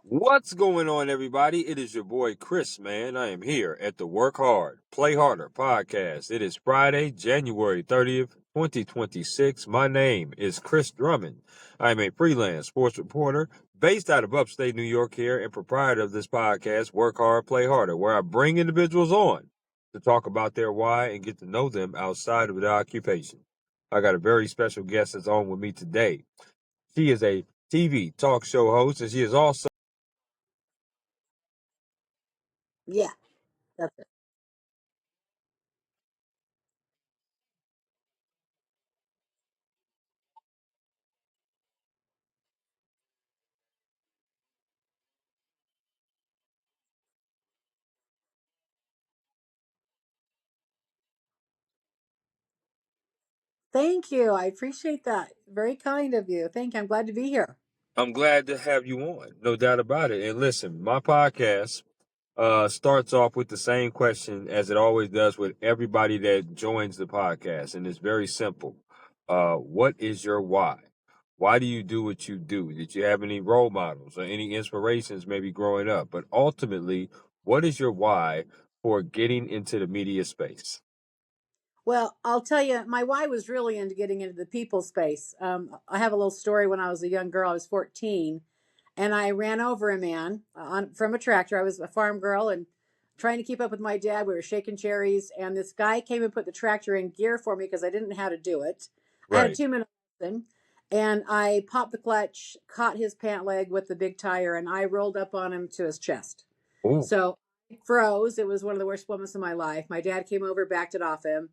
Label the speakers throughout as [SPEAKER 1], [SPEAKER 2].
[SPEAKER 1] What's going on, everybody? It is your boy Chris, man. I am here at the Work Hard, Play Harder podcast. It is Friday, January 30th, 2026. My name is Chris Drummond. I am a freelance sports reporter based out of upstate New York here and proprietor of this podcast, Work Hard, Play Harder, where I bring individuals on to talk about their why and get to know them outside of their occupation. I got a very special guest that's on with me today. She is a TV talk show host, and she is also
[SPEAKER 2] Yeah, that's it. Thank you. I appreciate that. Very kind of you. Thank you. I'm glad to be here.
[SPEAKER 1] I'm glad to have you on, no doubt about it. And listen, my podcast starts off with the same question as it always does with everybody that joins the podcast, and it's very simple. What is your why? Why do you do what you do? Did you have any role models or any inspirations maybe growing up? But ultimately, what is your why for getting into the media space?
[SPEAKER 2] Well, I'll tell you, my why was really into getting into the people space. I have a little story. When I was a young girl, I was 14, and I ran over a man from a tractor. I was a farm girl and trying to keep up with my dad. We were shaking cherries, and this guy came and put the tractor in gear for me because I didn't know how to do it. I had a
[SPEAKER 1] Right.
[SPEAKER 2] 2 minute lesson, and I popped the clutch, caught his pant leg with the big tire, and I rolled up on him to his chest.
[SPEAKER 1] Oh,
[SPEAKER 2] So I froze. It was one of the worst moments of my life. My dad came over, backed it off him,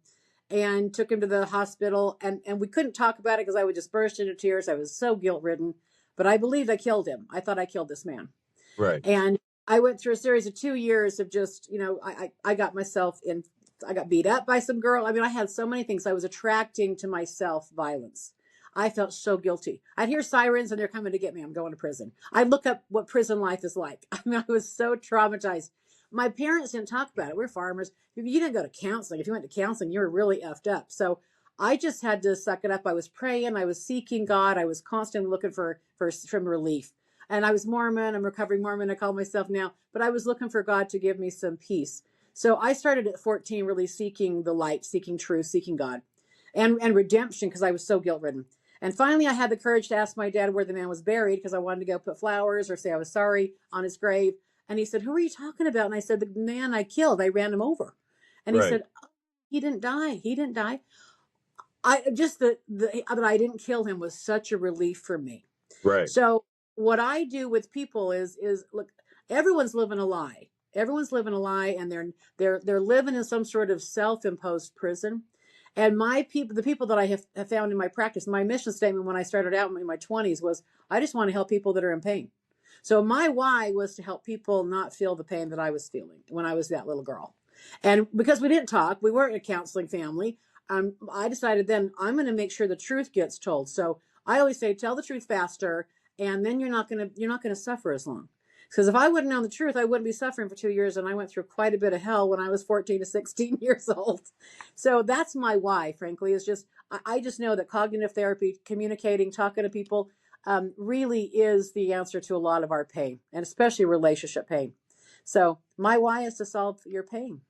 [SPEAKER 2] and took him to the hospital. And we couldn't talk about it because I would just burst into tears. I was so guilt ridden, but I believed I killed him. I thought I killed this man.
[SPEAKER 1] right,
[SPEAKER 2] And I went through a series of 2 years of just, I got myself in, I got beat up by some girl. I mean, I had so many things. I was attracting to myself violence. I felt so guilty. I'd hear sirens and they're coming to get me. I'm going to prison. I'd look up what prison life is like. I mean, I was so traumatized. My parents didn't talk about it. We're farmers. If you didn't go to counseling, if you went to counseling, you were really effed up. So I just had to suck it up. I was praying. I was seeking God. I was constantly looking for some relief. And I was Mormon. I'm recovering Mormon. I call myself now, but I was looking for God to give me some peace. So I started at 14, really seeking the light, seeking truth, seeking God, and redemption because I was so guilt ridden. And finally, I had the courage to ask my dad where the man was buried because I wanted to go put flowers or say I was sorry on his grave. And he said, "Who are you talking about?" And I said, "The man I killed. I ran him over." And he
[SPEAKER 1] right,
[SPEAKER 2] said, "Oh, he didn't die. He didn't die." I just the that I didn't kill him was such a relief for me.
[SPEAKER 1] right,
[SPEAKER 2] So what I do with people is look, everyone's living a lie. Everyone's living a lie, and they're living in some sort of self-imposed prison. And my people, the people that I have found in my practice, my mission statement when I started out in my 20s was, I just want to help people that are in pain. So my why was to help people not feel the pain that I was feeling when I was that little girl. And because we didn't talk, we weren't a counseling family. I decided then I'm going to make sure the truth gets told. So I always say, tell the truth faster, and then you're not gonna suffer as long. Because if I wouldn't known the truth, I wouldn't be suffering for 2 years, and I went through quite a bit of hell when I was 14 to 16 years old. So that's my why, frankly, is just I just know that cognitive therapy, communicating, talking to people, really is the answer to a lot of our pain, and especially relationship pain. So my why is to solve your pain.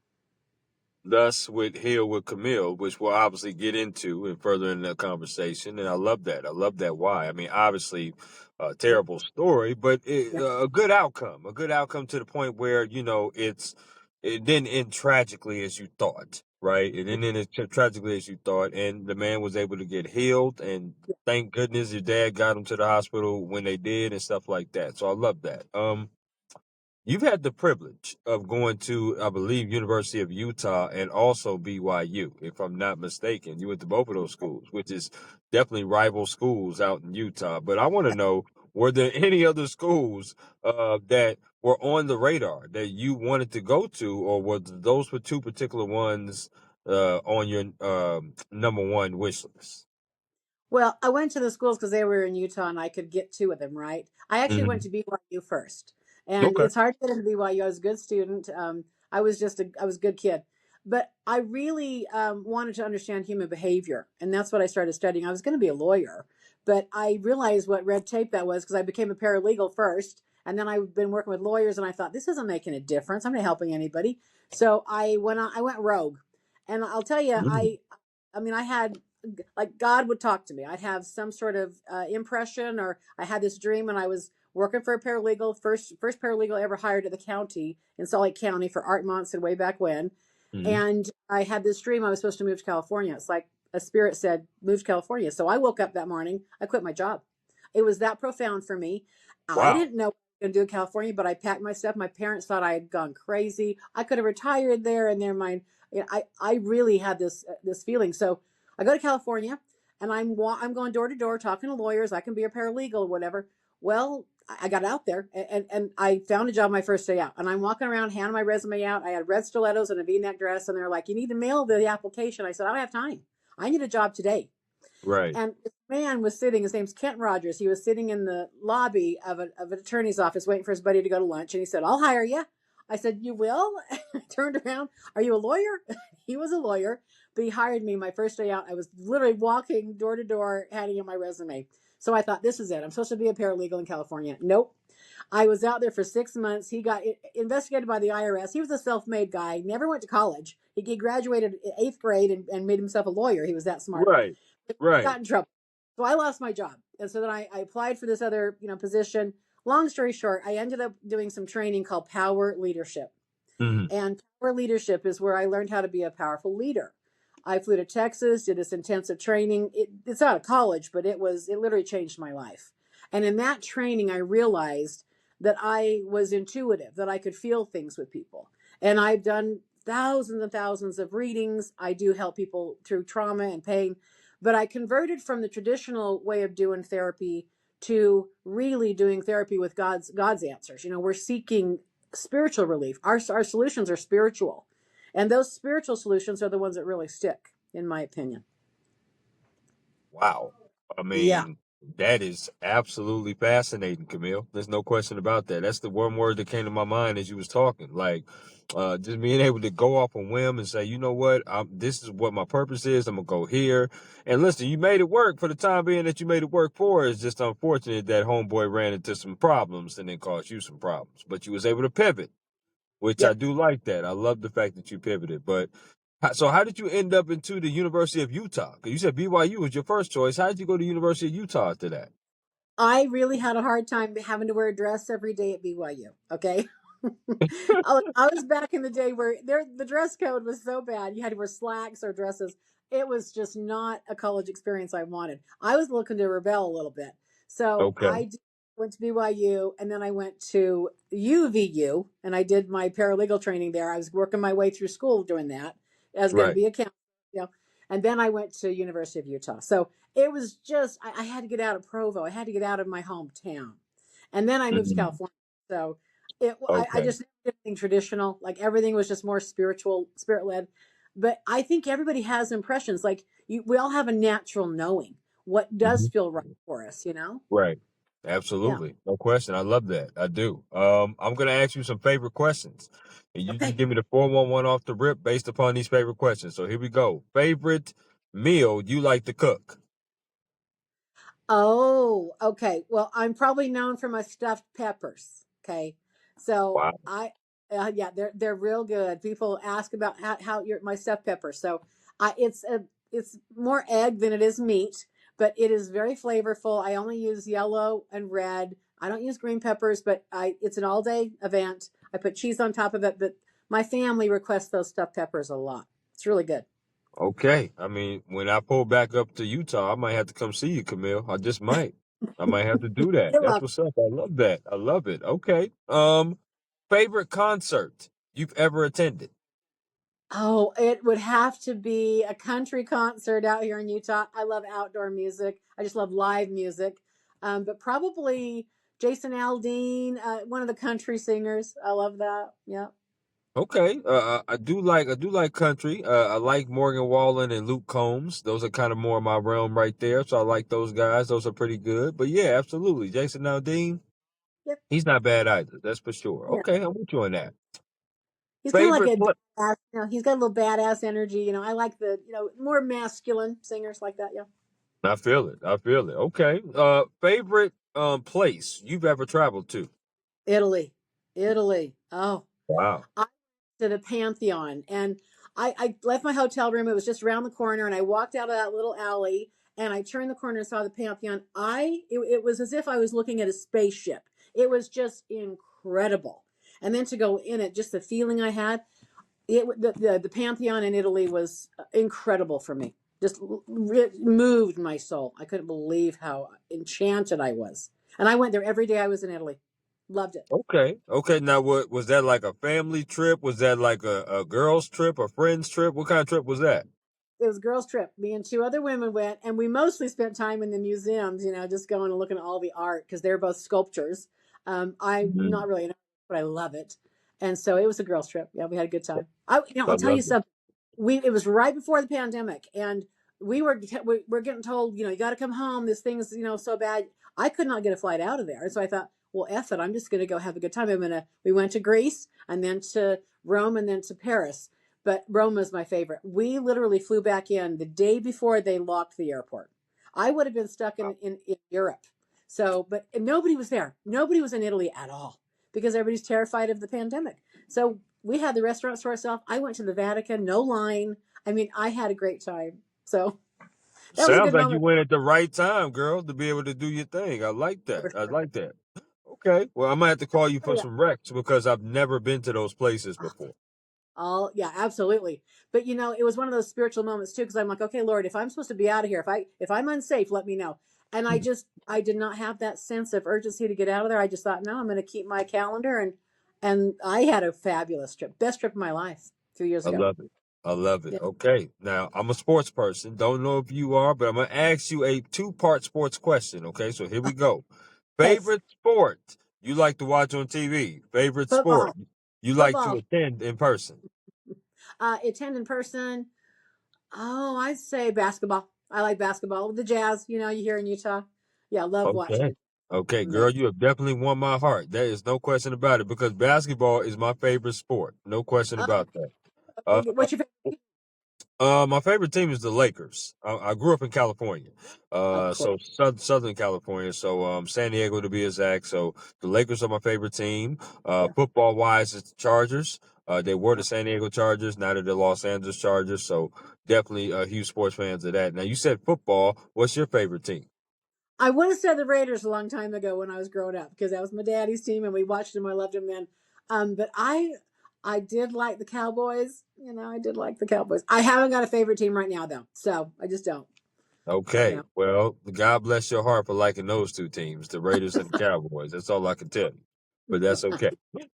[SPEAKER 1] thus with Heal with Camille, which we'll obviously get into and further in the conversation. And I love that. I love that why. I mean, obviously, a
[SPEAKER 2] Yeah,
[SPEAKER 1] terrible story, but
[SPEAKER 2] yeah,
[SPEAKER 1] a good outcome. A good outcome to the point where it didn't end tragically as you thought, right? It didn't end as tragically as you thought, and the man was able to get healed. And
[SPEAKER 2] yeah.
[SPEAKER 1] thank goodness your dad got him to the hospital when they did and stuff like that. So I love that. You've had the privilege of going to, I believe, University of Utah and also BYU, if I'm not mistaken. You went to both of those schools, which is definitely rival schools out in Utah. But I want to know, were there any other schools that were on the radar that you wanted to go to, or were those were two particular ones on your number one wish list?
[SPEAKER 2] Well, I went to the schools because they were in Utah and I could get two of them, right? I actually went
[SPEAKER 1] Hmm.
[SPEAKER 2] to BYU first. And
[SPEAKER 1] Okay.
[SPEAKER 2] it's hard to get into BYU. I was a good student. I was a good kid. But I really wanted to understand human behavior. And that's what I started studying. I was going to be a lawyer, But I realized what red tape that was because I became a paralegal first, and then I've been working with lawyers, and I thought this isn't making a difference. I'm not helping anybody. So I went rogue, and I'll tell you,
[SPEAKER 1] Mm.
[SPEAKER 2] I mean, I had like God would talk to me. I'd have some sort of impression, or I had this dream, and I was working for a paralegal, first paralegal ever hired at the county in Salt Lake County for Art Monson way back when.
[SPEAKER 1] Mm.
[SPEAKER 2] And I had this dream I was supposed to move to California. It's like a spirit said, move to California. So I woke up that morning, I quit my job. It was that profound for me. I
[SPEAKER 1] Wow.
[SPEAKER 2] didn't know what I was going to do in California, but I packed my stuff. My parents thought I had gone crazy. I could have retired there in their mind. I really had this feeling. So I go to California, and I'm going door to door talking to lawyers. I can be a paralegal or whatever. Well, I got out there, and I found a job my first day out. And I'm walking around handing my resume out. I had red stilettos and a V-neck dress, and they're like, "You need to mail the application." I said, "I don't have time. I need a job today."
[SPEAKER 1] Right.
[SPEAKER 2] And this man was sitting, his name's Kent Rogers. He was sitting in the lobby of an attorney's office waiting for his buddy to go to lunch. And he said, "I'll hire you." I said, "You will?" I turned around. "Are you a lawyer?" He was a lawyer, but he hired me my first day out. I was literally walking door to door, handing him my resume. So I thought, this is it. I'm supposed to be a paralegal in California. Nope. I was out there for 6 months. He got investigated by the IRS. He was a self-made guy, never went to college. He graduated in eighth grade and made himself a lawyer. He was that smart.
[SPEAKER 1] Right.
[SPEAKER 2] Got
[SPEAKER 1] Right.
[SPEAKER 2] in trouble. So I lost my job. And so then I applied for this other, position. Long story short, I ended up doing some training called power leadership.
[SPEAKER 1] Mm.
[SPEAKER 2] And power leadership is where I learned how to be a powerful leader. I flew to Texas, did this intensive training. It's out of college, but it literally changed my life. And in that training, I realized that I was intuitive, that I could feel things with people. And I've done thousands and thousands of readings. I do help people through trauma and pain. But I converted from the traditional way of doing therapy to really doing therapy with God's answers. We're seeking spiritual relief. Our solutions are spiritual. And those spiritual solutions are the ones that really stick, in my opinion.
[SPEAKER 1] Wow. I
[SPEAKER 2] Yeah.
[SPEAKER 1] mean, that is absolutely fascinating, Camille. There's no question about that. That's the one word that came to my mind as you was talking. Like, just being able to go off on whim and say, you know what, this is what my purpose is. I'm gonna go here. And listen, you made it work for the time being that you made it work for. It's just unfortunate that homeboy ran into some problems and then caused you some problems. But you was able to pivot, which I
[SPEAKER 2] Yep.
[SPEAKER 1] do like that. I love the fact that you pivoted. But so how did you end up into the University of Utah? Because you said BYU was your first choice. How did you go to University of Utah after that?
[SPEAKER 2] I really had a hard time having to wear a dress every day at BYU. Okay. I was back in the day where the dress code was so bad. You had to wear slacks or dresses. It was just not a college experience I wanted. I was looking to rebel a little bit. So
[SPEAKER 1] Okay.
[SPEAKER 2] went to BYU, and then I went to UVU, and I did my paralegal training there. I was working my way through school doing that. I was going to
[SPEAKER 1] Right.
[SPEAKER 2] be a counselor, and then I went to University of Utah. So it was just, I had to get out of Provo. I had to get out of my hometown. And then I moved to
[SPEAKER 1] Mhm.
[SPEAKER 2] California. So I
[SPEAKER 1] Okay.
[SPEAKER 2] just did everything traditional. Like everything was just more spiritual, spirit led. But I think everybody has impressions. Like we all have a natural knowing what does
[SPEAKER 1] Mhm.
[SPEAKER 2] feel right for us.
[SPEAKER 1] Right.
[SPEAKER 2] Yeah.
[SPEAKER 1] Absolutely. No question. I love that. I do. I'm gonna ask you some favorite questions. And you just
[SPEAKER 2] Okay.
[SPEAKER 1] give me the 411 off the rip based upon these favorite questions. So here we go. Favorite meal you like to cook?
[SPEAKER 2] Oh, okay. Well, I'm probably known for my stuffed peppers. Okay, so
[SPEAKER 1] Wow.
[SPEAKER 2] yeah, they're real good. People ask about how your my stuffed peppers. So it's more egg than it is meat, but it is very flavorful. I only use yellow and red. I don't use green peppers, but it's an all day event. I put cheese on top of it, but my family requests those stuffed peppers a lot. It's really good.
[SPEAKER 1] Okay. I mean, when I pull back up to Utah, I might have to come see you, Camille. I just might. I might have to do that.
[SPEAKER 2] You're
[SPEAKER 1] That's
[SPEAKER 2] welcome.
[SPEAKER 1] what's up. I love that. I love it. Okay. Favorite concert you've ever attended?
[SPEAKER 2] Oh, it would have to be a country concert out here in Utah. I love outdoor music. I just love live music. But probably Jason Aldean, one of the country singers. I love that. Yeah.
[SPEAKER 1] Okay. I do like country. I like Morgan Wallen and Luke Combs. Those are kind of more of my realm right there. So I like those guys. Those are pretty good. But yeah, absolutely. Jason Aldean,
[SPEAKER 2] Yep.
[SPEAKER 1] he's not bad either. That's for sure.
[SPEAKER 2] Yeah.
[SPEAKER 1] Okay, I'm with you on that.
[SPEAKER 2] He's kind of like
[SPEAKER 1] Favorite
[SPEAKER 2] a
[SPEAKER 1] play.
[SPEAKER 2] badass, he's got a little badass energy. I like the, more masculine singers like that. Yeah.
[SPEAKER 1] I feel it. I feel it. Okay. Favorite place you've ever traveled to?
[SPEAKER 2] Italy, Italy. Oh,
[SPEAKER 1] Wow.
[SPEAKER 2] I to the Pantheon, and I left my hotel room. It was just around the corner, and I walked out of that little alley, and I turned the corner and saw the Pantheon. It was as if I was looking at a spaceship. It was just incredible. And then to go in it, just the feeling I had, the Pantheon in Italy was incredible for me. Just moved my soul. I couldn't believe how enchanted I was. And I went there every day I was in Italy. Loved it.
[SPEAKER 1] Okay. Okay. Now, what was that like a family trip? Was that like a girls' trip, a friends' trip? What kind of trip was that?
[SPEAKER 2] It was a girls' trip. Me and two other women went, and we mostly spent time in the museums, just going and looking at all the art because they're both sculptures. I'm
[SPEAKER 1] Mhm.
[SPEAKER 2] not really an artist, but I love it. And so it was a girls' trip. Yeah, we had a good time.
[SPEAKER 1] I
[SPEAKER 2] I'll tell you
[SPEAKER 1] love it.
[SPEAKER 2] something. It was right before the pandemic, and we were getting told, you got to come home. This thing's so bad. I could not get a flight out of there, and so I thought, well, F it. I'm just going to go have a good time. We went to Greece and then to Rome and then to Paris, but Rome was my favorite. We literally flew back in the day before they locked the airport. I would have been stuck in Europe. So, but nobody was there. Nobody was in Italy at all because everybody's terrified of the pandemic. So we had the restaurants to ourselves. I went to the Vatican, no line. I mean, I had a great time. So that was a
[SPEAKER 1] Sounds
[SPEAKER 2] good
[SPEAKER 1] like you
[SPEAKER 2] moment
[SPEAKER 1] went at the right time, girl, to be able to do your thing. I like that.
[SPEAKER 2] for
[SPEAKER 1] I
[SPEAKER 2] sure.
[SPEAKER 1] like that. Okay. Well, I might have to call you
[SPEAKER 2] Oh,
[SPEAKER 1] for
[SPEAKER 2] yeah.
[SPEAKER 1] some recs because I've never been to those places before.
[SPEAKER 2] All yeah, absolutely. But it was one of those spiritual moments too, because I'm like, okay, Lord, if I'm supposed to be out of here, if I'm unsafe, let me know. And I did not have that sense of urgency to get out of there. I just thought, no, I'm going to keep my calendar, and I had a fabulous trip, best trip of my life, a few years
[SPEAKER 1] I
[SPEAKER 2] ago.
[SPEAKER 1] love it. I love it.
[SPEAKER 2] Yeah.
[SPEAKER 1] Okay. Now, I'm a sports person. Don't know if you are, but I'm going to ask you a two-part sports question. Okay. So here we go.
[SPEAKER 2] Okay,
[SPEAKER 1] Favorite sport you like to watch on TV? Favorite sport
[SPEAKER 2] football,
[SPEAKER 1] you like to
[SPEAKER 2] football.
[SPEAKER 1] attend in person?
[SPEAKER 2] Attend in person. Oh, I'd say basketball. I like basketball. The Jazz, you hear in Utah. Yeah, love watching
[SPEAKER 1] Okay.
[SPEAKER 2] it.
[SPEAKER 1] Okay, girl,
[SPEAKER 2] Amazing.
[SPEAKER 1] you have definitely won my heart. There is no question about it because basketball is my favorite sport. No question
[SPEAKER 2] Oh,
[SPEAKER 1] about that. Uh,
[SPEAKER 2] okay. What's your favorite?
[SPEAKER 1] my favorite team is the Lakers. I grew up in California,
[SPEAKER 2] Of course.
[SPEAKER 1] so Southern California. So San Diego to be exact. So the Lakers are my favorite team.
[SPEAKER 2] Yeah.
[SPEAKER 1] Football wise, it's the Chargers. They were the San Diego Chargers. Now they're the Los Angeles Chargers. So definitely huge sports fans of that. Now you said football. What's your favorite team?
[SPEAKER 2] I would have said the Raiders a long time ago when I was growing up because that was my daddy's team and we watched them. I loved them then. But I did like the Cowboys. I did like the Cowboys. I haven't got a favorite team right now though, so I just don't.
[SPEAKER 1] Okay.
[SPEAKER 2] Yeah.
[SPEAKER 1] Well, God bless your heart for liking those two teams, the Raiders and the Cowboys. That's all I can tell you. But that's okay.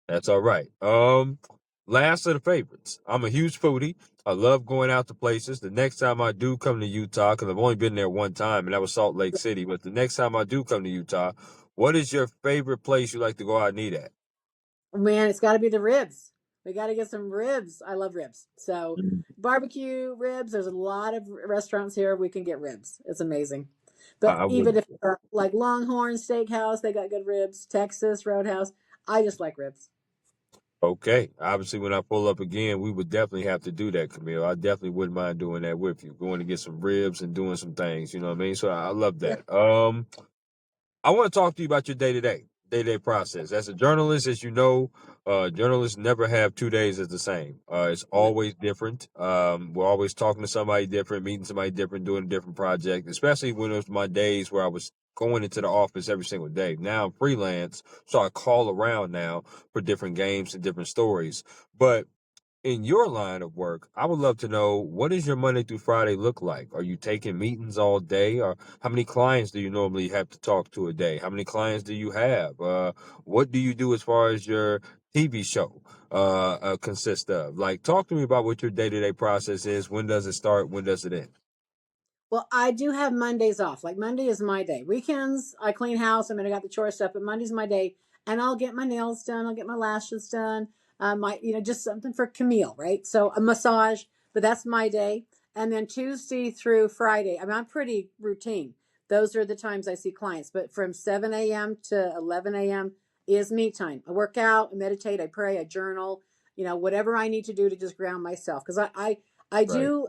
[SPEAKER 1] That's all right. Last of the favorites. I'm a huge foodie. I love going out to places. The next time I do come to Utah, because I've only been there one time, and that was Salt Lake City. But the next time I do come to Utah, what is your favorite place you like to go out and eat at?
[SPEAKER 2] Man, it's got to be the ribs. We got to get some ribs. I love ribs. So
[SPEAKER 1] Mm.
[SPEAKER 2] barbecue ribs. There's a lot of restaurants here we can get ribs. It's amazing. But
[SPEAKER 1] I
[SPEAKER 2] even
[SPEAKER 1] would.
[SPEAKER 2] if like Longhorn Steakhouse, they got good ribs. Texas Roadhouse. I just like ribs.
[SPEAKER 1] Okay. Obviously, when I pull up again, we would definitely have to do that, Camille. I definitely wouldn't mind doing that with you, going to get some ribs and doing some things. You know what I mean? So I love
[SPEAKER 2] Yeah.
[SPEAKER 1] that. I want to talk to you about your day to day process. As a journalist, as you know, journalists never have 2 days as the same. It's
[SPEAKER 2] No.
[SPEAKER 1] always different. We're always talking to somebody different, meeting somebody different, doing a different project, especially when it was my days where I was going into the office every single day. Now I'm freelance, so I call around now for different games and different stories. But in your line of work, I would love to know what does your Monday through Friday look like? Are you taking meetings all day, or how many clients do you normally have to talk to a day? How many clients do you have? What do you do as far as your TV show consist of? Like, talk to me about what your day to day process is. When does it start? When does it end?
[SPEAKER 2] Well, I do have Mondays off. Like Monday is my day. Weekends, I clean house. I mean, I got the chore stuff, but Monday's my day, and I'll get my nails done. I'll get my lashes done. Just something for Camille, right? So a massage, but that's my day. And then Tuesday through Friday, I mean, I'm pretty routine. Those are the times I see clients. But from 7 a.m. to 11 a.m. is me time. I work out, I meditate, I pray, I journal. Whatever I need to do to just ground myself, because I
[SPEAKER 1] Right.
[SPEAKER 2] do.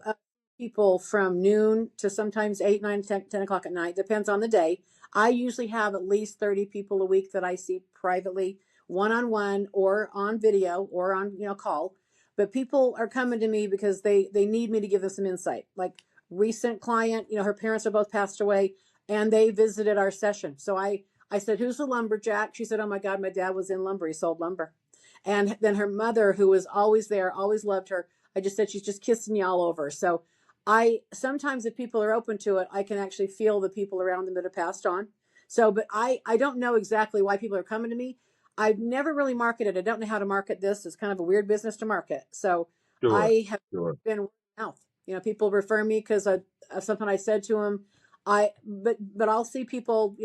[SPEAKER 2] people from noon to sometimes 8, 9, 10 o'clock at night. Depends on the day. I usually have at least 30 people a week that I see privately, one-on-one or on video or on, call. But people are coming to me because they need me to give them some insight. Like recent client, her parents are both passed away and they visited our session. So I said, "Who's the lumberjack?" She said, "Oh my God, my dad was in lumber. He sold lumber." And then her mother, who was always there, always loved her. I just said, "She's just kissing you all over." So I sometimes, if people are open to it, I can actually feel the people around them that have passed on. So, but I don't know exactly why people are coming to me. I've never really marketed. I don't know how to market this. It's kind of a weird business to market. So
[SPEAKER 1] Sure.
[SPEAKER 2] I have
[SPEAKER 1] Sure.
[SPEAKER 2] been word of mouth. People refer me because of something I said to them. But I'll see people,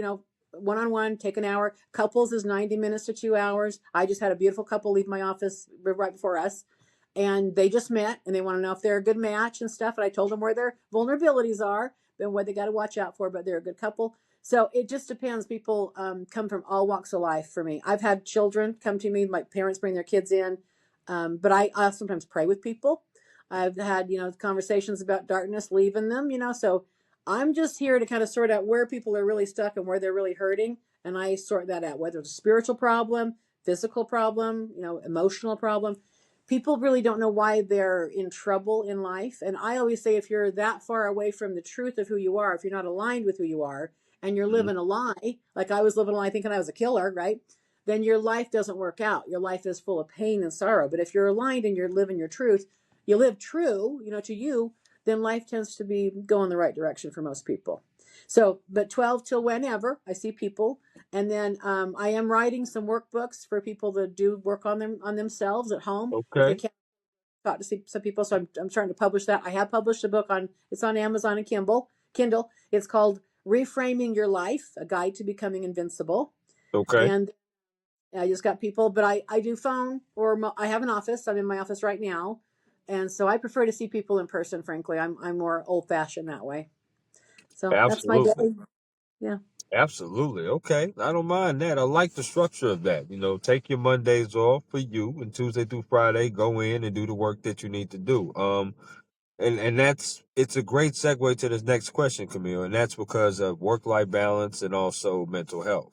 [SPEAKER 2] one-on-one, take an hour. Couples is 90 minutes to 2 hours. I just had a beautiful couple leave my office right before us, and they just met and they want to know if they're a good match and stuff. And I told them where their vulnerabilities are and what they got to watch out for, but they're a good couple. So it just depends. People come from all walks of life for me. I've had children come to me. My parents bring their kids in, but I sometimes pray with people. I've had, conversations about darkness leaving them, so I'm just here to kind of sort out where people are really stuck and where they're really hurting. And I sort that out, whether it's a spiritual problem, physical problem, emotional problem. People really don't know why they're in trouble in life. And I always say, if you're that far away from the truth of who you are, if you're not aligned with who you are, and you're
[SPEAKER 1] Mhm.
[SPEAKER 2] living a lie, like I was living a lie thinking I was a killer, right? Then your life doesn't work out. Your life is full of pain and sorrow. But if you're aligned and you're living your truth, you live true, to you, then life tends to be going the right direction for most people. So, but 12 till whenever I see people, and then I am writing some workbooks for people that do work on themselves at home if they
[SPEAKER 1] Okay.
[SPEAKER 2] can't talk to see some people. So I'm trying to publish that. I have published a book it's on Amazon and Kindle. It's called Reframing Your Life: A Guide to Becoming Invincible.
[SPEAKER 1] Okay.
[SPEAKER 2] And I just got people, but I do phone or I have an office. I'm in my office right now. And so I prefer to see people in person, frankly. I'm more old fashioned that way. So that's my day.
[SPEAKER 1] Absolutely.
[SPEAKER 2] Yeah.
[SPEAKER 1] Absolutely. Okay. I don't mind that. I like the structure of that. Take your Mondays off for you and Tuesday through Friday, go in and do the work that you need to do. And it's a great segue to this next question, Camille, and that's because of work-life balance and also mental health.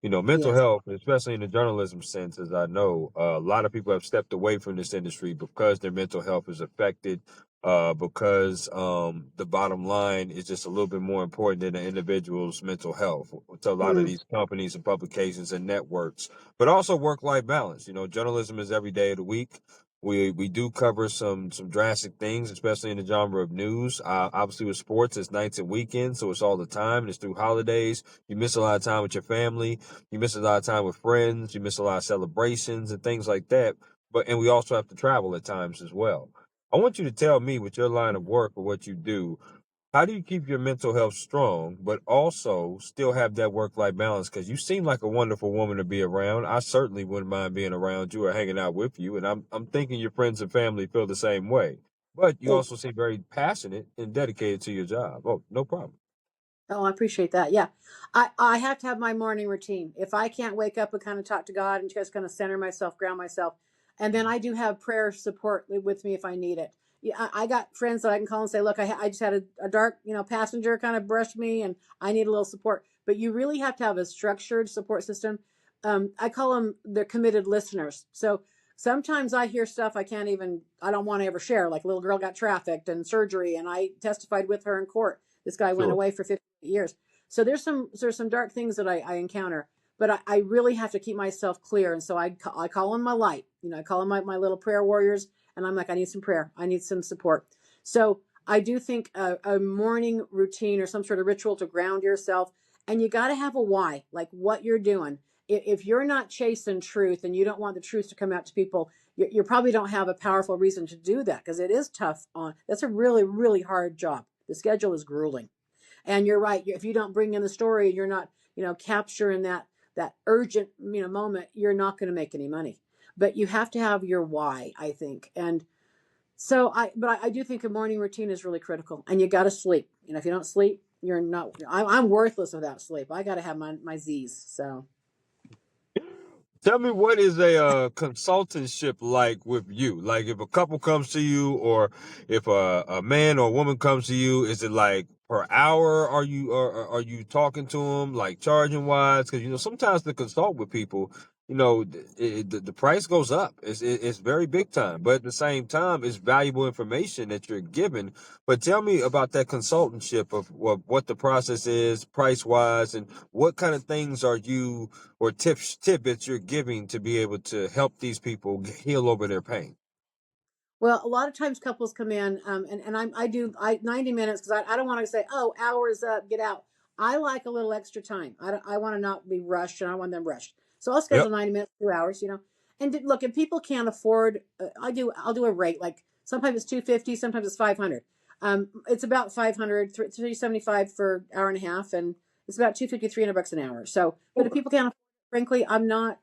[SPEAKER 1] Mental
[SPEAKER 2] Yes.
[SPEAKER 1] health, especially in the journalism sense, as I know, a lot of people have stepped away from this industry because their mental health is affected, because the bottom line is just a little bit more important than the individual's mental health to a lot of
[SPEAKER 2] Mm.
[SPEAKER 1] these companies and publications and networks, but also work-life balance. Journalism is every day of the week. We do cover some drastic things, especially in the genre of news. Obviously, with sports, it's nights and weekends, so it's all the time, and it's through holidays. You miss a lot of time with your family. You miss a lot of time with friends. You miss a lot of celebrations and things like that. And we also have to travel at times as well. I want you to tell me, with your line of work or what you do, how do you keep your mental health strong, but also still have that work-life balance? Because you seem like a wonderful woman to be around. I certainly wouldn't mind being around you or hanging out with you, and I'm thinking your friends and family feel the same way. But you
[SPEAKER 2] Thank
[SPEAKER 1] also seem very passionate and dedicated to your job. Oh, no problem.
[SPEAKER 2] Oh, I appreciate that. Yeah. I have to have my morning routine. If I can't wake up and kind of talk to God and just kind of center myself, ground myself, and then I do have prayer support with me if I need it. Yeah, I got friends that I can call and say, "Look, I just had a dark, passenger kind of brush me and I need a little support." But you really have to have a structured support system. I call them the committed listeners. So sometimes I hear stuff I don't want to ever share. Like a little girl got trafficked and surgery, and I testified with her in court. This guy went
[SPEAKER 1] Sure.
[SPEAKER 2] away for 50 years. So there's some dark things that I encounter, but I really have to keep myself clear. And so I call on my light, I call on my little prayer warriors, and I'm like, I need some prayer. I need some support. So I do think a morning routine or some sort of ritual to ground yourself, and you got to have a why, like what you're doing. If you're not chasing truth and you don't want the truth to come out to people, you probably don't have a powerful reason to do that, because it is tough that's a really, really hard job. The schedule is grueling. And you're right. If you don't bring in the story, you're not, capturing that urgent, moment, you're not going to make any money. But you have to have your why, I think. And so I do think a morning routine is really critical. And you got to sleep. If you don't sleep, you're not. I'm worthless without sleep. I got to have my Z's. So
[SPEAKER 1] Tell me, what is a consultantship like with you? Like, if a couple comes to you, or if a man or a woman comes to you, is it like per hour? Are you talking to them like charging wise? Because sometimes to consult with people, the price goes up. It's very big time, but at the same time, it's valuable information that you're given. But tell me about that consultantship of what the process is, price wise, and what kind of things are you, or tidbits you're giving to be able to help these people heal over their pain.
[SPEAKER 2] Well, a lot of times couples come in, I do 90 minutes because I don't want to say, oh, hours up, get out. I like a little extra time. I want to not be rushed, and I want them rushed. So I'll
[SPEAKER 1] Yep.
[SPEAKER 2] schedule 90 minutes, 2 hours, And look, if people can't afford, I'll do a rate. Like sometimes it's 250, sometimes it's 500. It's about 500, 375 for hour and a half, and it's about 250, $300 an hour. So, but if
[SPEAKER 1] Okay.
[SPEAKER 2] people can't afford, frankly, I'm not.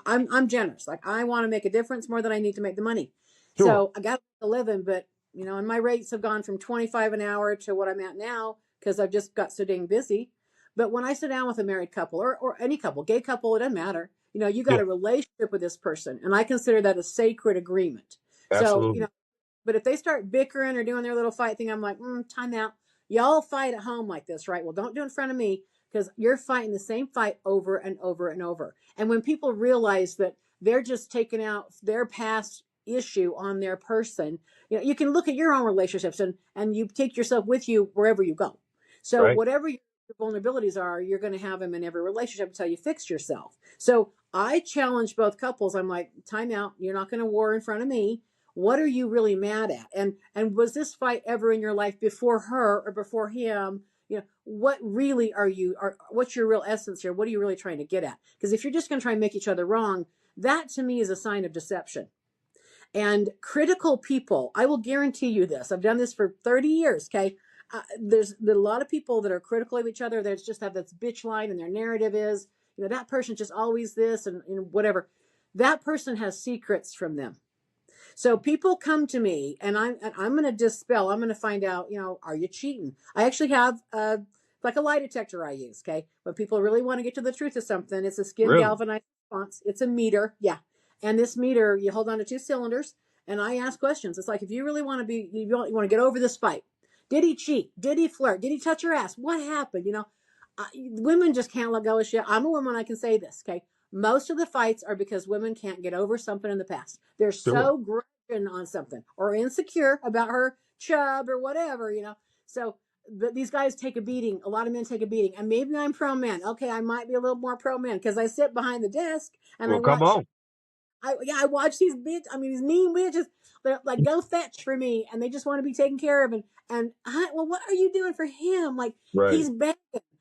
[SPEAKER 2] I'm generous. Like I want to make a difference more than I need to make the money.
[SPEAKER 1] Sure.
[SPEAKER 2] So I got a living, but and my rates have gone from 25 an hour to what I'm at now because I've just got so dang busy. But when I sit down with a married couple or any couple, gay couple, it doesn't matter. You got
[SPEAKER 1] Yeah.
[SPEAKER 2] a relationship with this person, and I consider that a sacred agreement. So,
[SPEAKER 1] Absolutely.
[SPEAKER 2] but if they start bickering or doing their little fight thing, I'm like, time out. Y'all fight at home like this, right? Well, don't do it in front of me because you're fighting the same fight over and over and over. And when people realize that they're just taking out their past issue on their person, you can look at your own relationships and you take yourself with you wherever you go. So
[SPEAKER 1] Right.
[SPEAKER 2] whatever your vulnerabilities are, you're going to have them in every relationship until you fix yourself. So I challenge both couples. I'm like, time out. You're not going to war in front of me. What are you really mad at? And was this fight ever in your life before her or before him? What really what's your real essence here? What are you really trying to get at? Because if you're just going to try and make each other wrong, that to me is a sign of deception. And critical people, I will guarantee you this. I've done this for 30 years. Okay. There's a lot of people that are critical of each other. They just have this bitch line, and their narrative is, that person's just always this and whatever. That person has secrets from them. So people come to me, and I'm going to dispel. I'm going to find out. Are you cheating? I actually have like a lie detector I use. Okay, when people really want to get to the truth of something, it's a skin
[SPEAKER 1] Really?
[SPEAKER 2] galvanized response. It's a meter, yeah, and this meter you hold on to two cylinders, and I ask questions. It's like if you really want to you want to get over this fight. Did he cheat? Did he flirt? Did he touch your ass? What happened? Women just can't let go of shit. I'm a woman. I can say this. Okay, most of the fights are because women can't get over something in the past. They're
[SPEAKER 1] Sure.
[SPEAKER 2] so grudging on something or insecure about her chub or whatever. So, but these guys take a beating. A lot of men take a beating. And maybe I'm pro men. Okay, I might be a little more pro men because I sit behind the desk and I
[SPEAKER 1] Well, come
[SPEAKER 2] watch.
[SPEAKER 1] on.
[SPEAKER 2] I watch these these mean bitches. They're like, go fetch for me, and they just want to be taken care of. Well, what are you doing for him? Like
[SPEAKER 1] Right.
[SPEAKER 2] he's begging.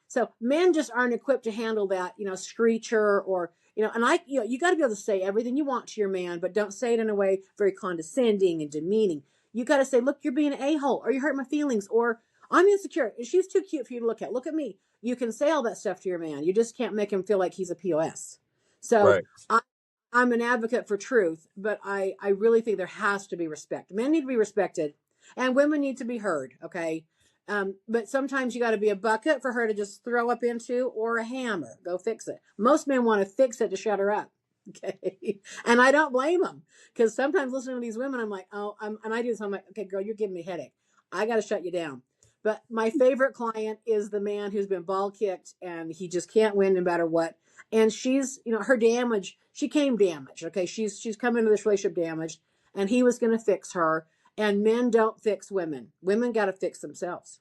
[SPEAKER 2] So men just aren't equipped to handle that, screecher or And you got to be able to say everything you want to your man, but don't say it in a way very condescending and demeaning. You got to say, look, you're being an a-hole, or you hurt my feelings, or I'm insecure. She's too cute for you to look at. Look at me. You can say all that stuff to your man. You just can't make him feel like he's a POS. So
[SPEAKER 1] Right.
[SPEAKER 2] I, I'm an advocate for truth, but I really think there has to be respect. Men need to be respected, and women need to be heard. Okay, but sometimes you got to be a bucket for her to just throw up into, or a hammer. Go fix it. Most men want to fix it to shut her up. Okay, and I don't blame them because sometimes listening to these women, I'm like, oh, and I do this. I'm like, okay, girl, you're giving me a headache. I got to shut you down. But my favorite client is the man who's been ball kicked and he just can't win no matter what. And she's, her damage, she came damaged. Okay. She's come into this relationship damaged, and he was going to fix her. And men don't fix women. Women got to fix themselves.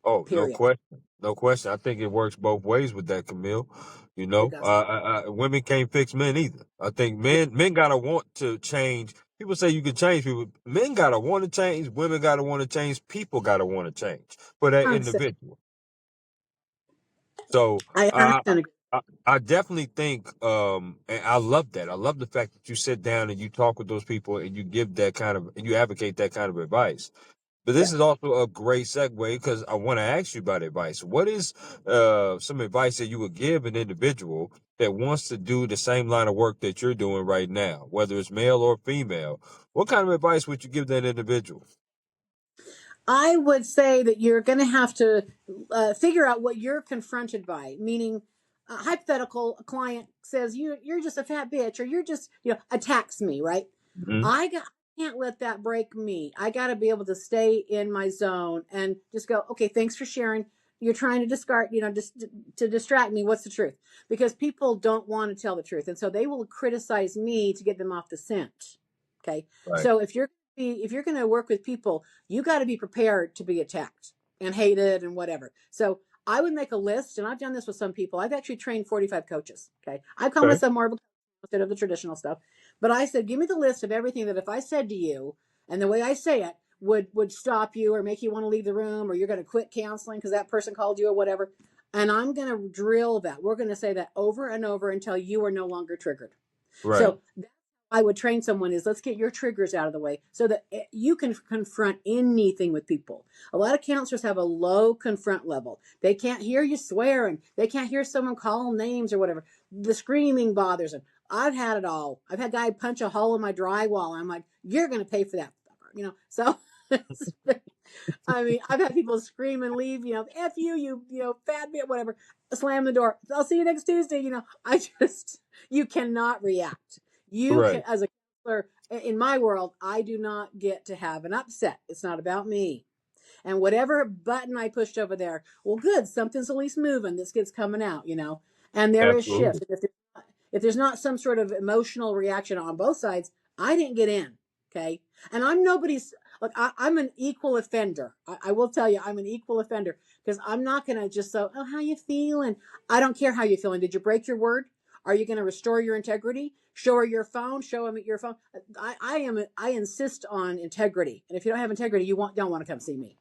[SPEAKER 1] Oh, no
[SPEAKER 2] Period.
[SPEAKER 1] question. No question. I think it works both ways with that, Camille.
[SPEAKER 2] It does.
[SPEAKER 1] Women can't fix men either. I think
[SPEAKER 2] Yeah,
[SPEAKER 1] men gotta want to change. People say you can change people. Men gotta want to change. Women gotta want to change. People gotta want to change for that
[SPEAKER 2] 100%.
[SPEAKER 1] individual. So
[SPEAKER 2] I
[SPEAKER 1] uh,
[SPEAKER 2] 100% agree.
[SPEAKER 1] I definitely think, and I love that. I love the fact that you sit down and you talk with those people and you give that kind of, and you advocate that kind of advice. But this
[SPEAKER 2] Yeah.
[SPEAKER 1] is also a great segue because I want to ask you about advice. What is some advice that you would give an individual that wants to do the same line of work that you're doing right now, whether it's male or female? What kind of advice would you give that individual?
[SPEAKER 2] I would say that you're going to have to figure out what you're confronted by, meaning a hypothetical client says you're just a fat bitch, or you're just, attacks me, right?
[SPEAKER 1] Hmm.
[SPEAKER 2] I can't let that break me. I got to be able to stay in my zone and just go, okay, thanks for sharing. You're trying to discard, just to distract me. What's the truth? Because people don't want to tell the truth, and so they will criticize me to get them off the scent. Okay,
[SPEAKER 1] Right.
[SPEAKER 2] so if you're going to work with people, you got to be prepared to be attacked and hated and whatever. So I would make a list, and I've done this with some people. I've actually trained 45 coaches. Okay, I call
[SPEAKER 1] Okay.
[SPEAKER 2] myself more of a coach instead of the traditional stuff. But I said, give me the list of everything that if I said to you, and the way I say it would stop you or make you want to leave the room, or you're going to quit counseling because that person called you or whatever. And I'm going to drill that. We're going to say that over and over until you are no longer triggered.
[SPEAKER 1] Right.
[SPEAKER 2] So I would train someone is, let's get your triggers out of the way so that you can confront anything with people. A lot of counselors have a low confront level. They can't hear you swearing. They can't hear someone call names or whatever. The screaming bothers them. I've had it all. I've had a guy punch a hole in my drywall. I'm like, you're going to pay for that. So I mean, I've had people scream and leave, F you, fat bit, whatever, slam the door. I'll see you next Tuesday. You cannot react. You can,
[SPEAKER 1] Right.
[SPEAKER 2] as a counselor, in my world, I do not get to have an upset. It's not about me. And whatever button I pushed over there, well, good, something's at least moving. This kid's coming out, and there is shift.
[SPEAKER 1] Absolutely.
[SPEAKER 2] If there's not some sort of emotional reaction on both sides, I didn't get in. Okay. And I'm nobody's, look, I'm an equal offender. I will tell you, I'm an equal offender because I'm not going to just say, oh, how you feeling? I don't care how you're feeling. Did you break your word? Are you going to restore your integrity? Show her your phone. Show him your phone. I insist on integrity. And if you don't have integrity, don't want to come see me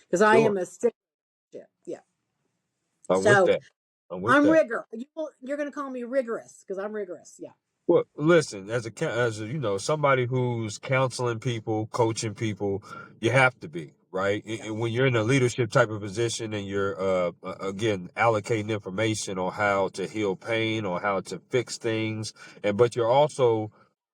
[SPEAKER 2] because I
[SPEAKER 1] Sure.
[SPEAKER 2] am a stick. Yeah.
[SPEAKER 1] I'm with
[SPEAKER 2] So
[SPEAKER 1] that. I'm with
[SPEAKER 2] I'm
[SPEAKER 1] that.
[SPEAKER 2] rigor. You're going to call me rigorous because I'm rigorous. Yeah.
[SPEAKER 1] Well, listen, somebody who's counseling people, coaching people, you have to be, right?
[SPEAKER 2] Yeah.
[SPEAKER 1] And when you're in a leadership type of position and you're, again, allocating information on how to heal pain or how to fix things, but you're also,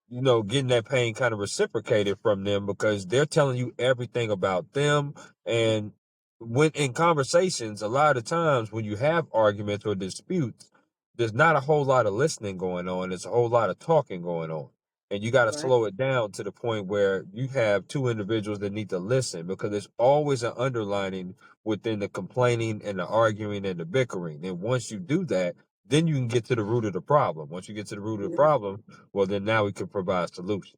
[SPEAKER 1] getting that pain kind of reciprocated from them because they're telling you everything about them. And when in conversations, a lot of times when you have arguments or disputes, there's not a whole lot of listening going on. There's a whole lot of talking going on. And you got to
[SPEAKER 2] Right.
[SPEAKER 1] slow it down to the point where you have two individuals that need to listen because there's always an underlining within the complaining and the arguing and the bickering. And once you do that, then you can get to the root of the problem. Once you get to the root of the
[SPEAKER 2] Yeah.
[SPEAKER 1] problem, well, then now we can provide solutions.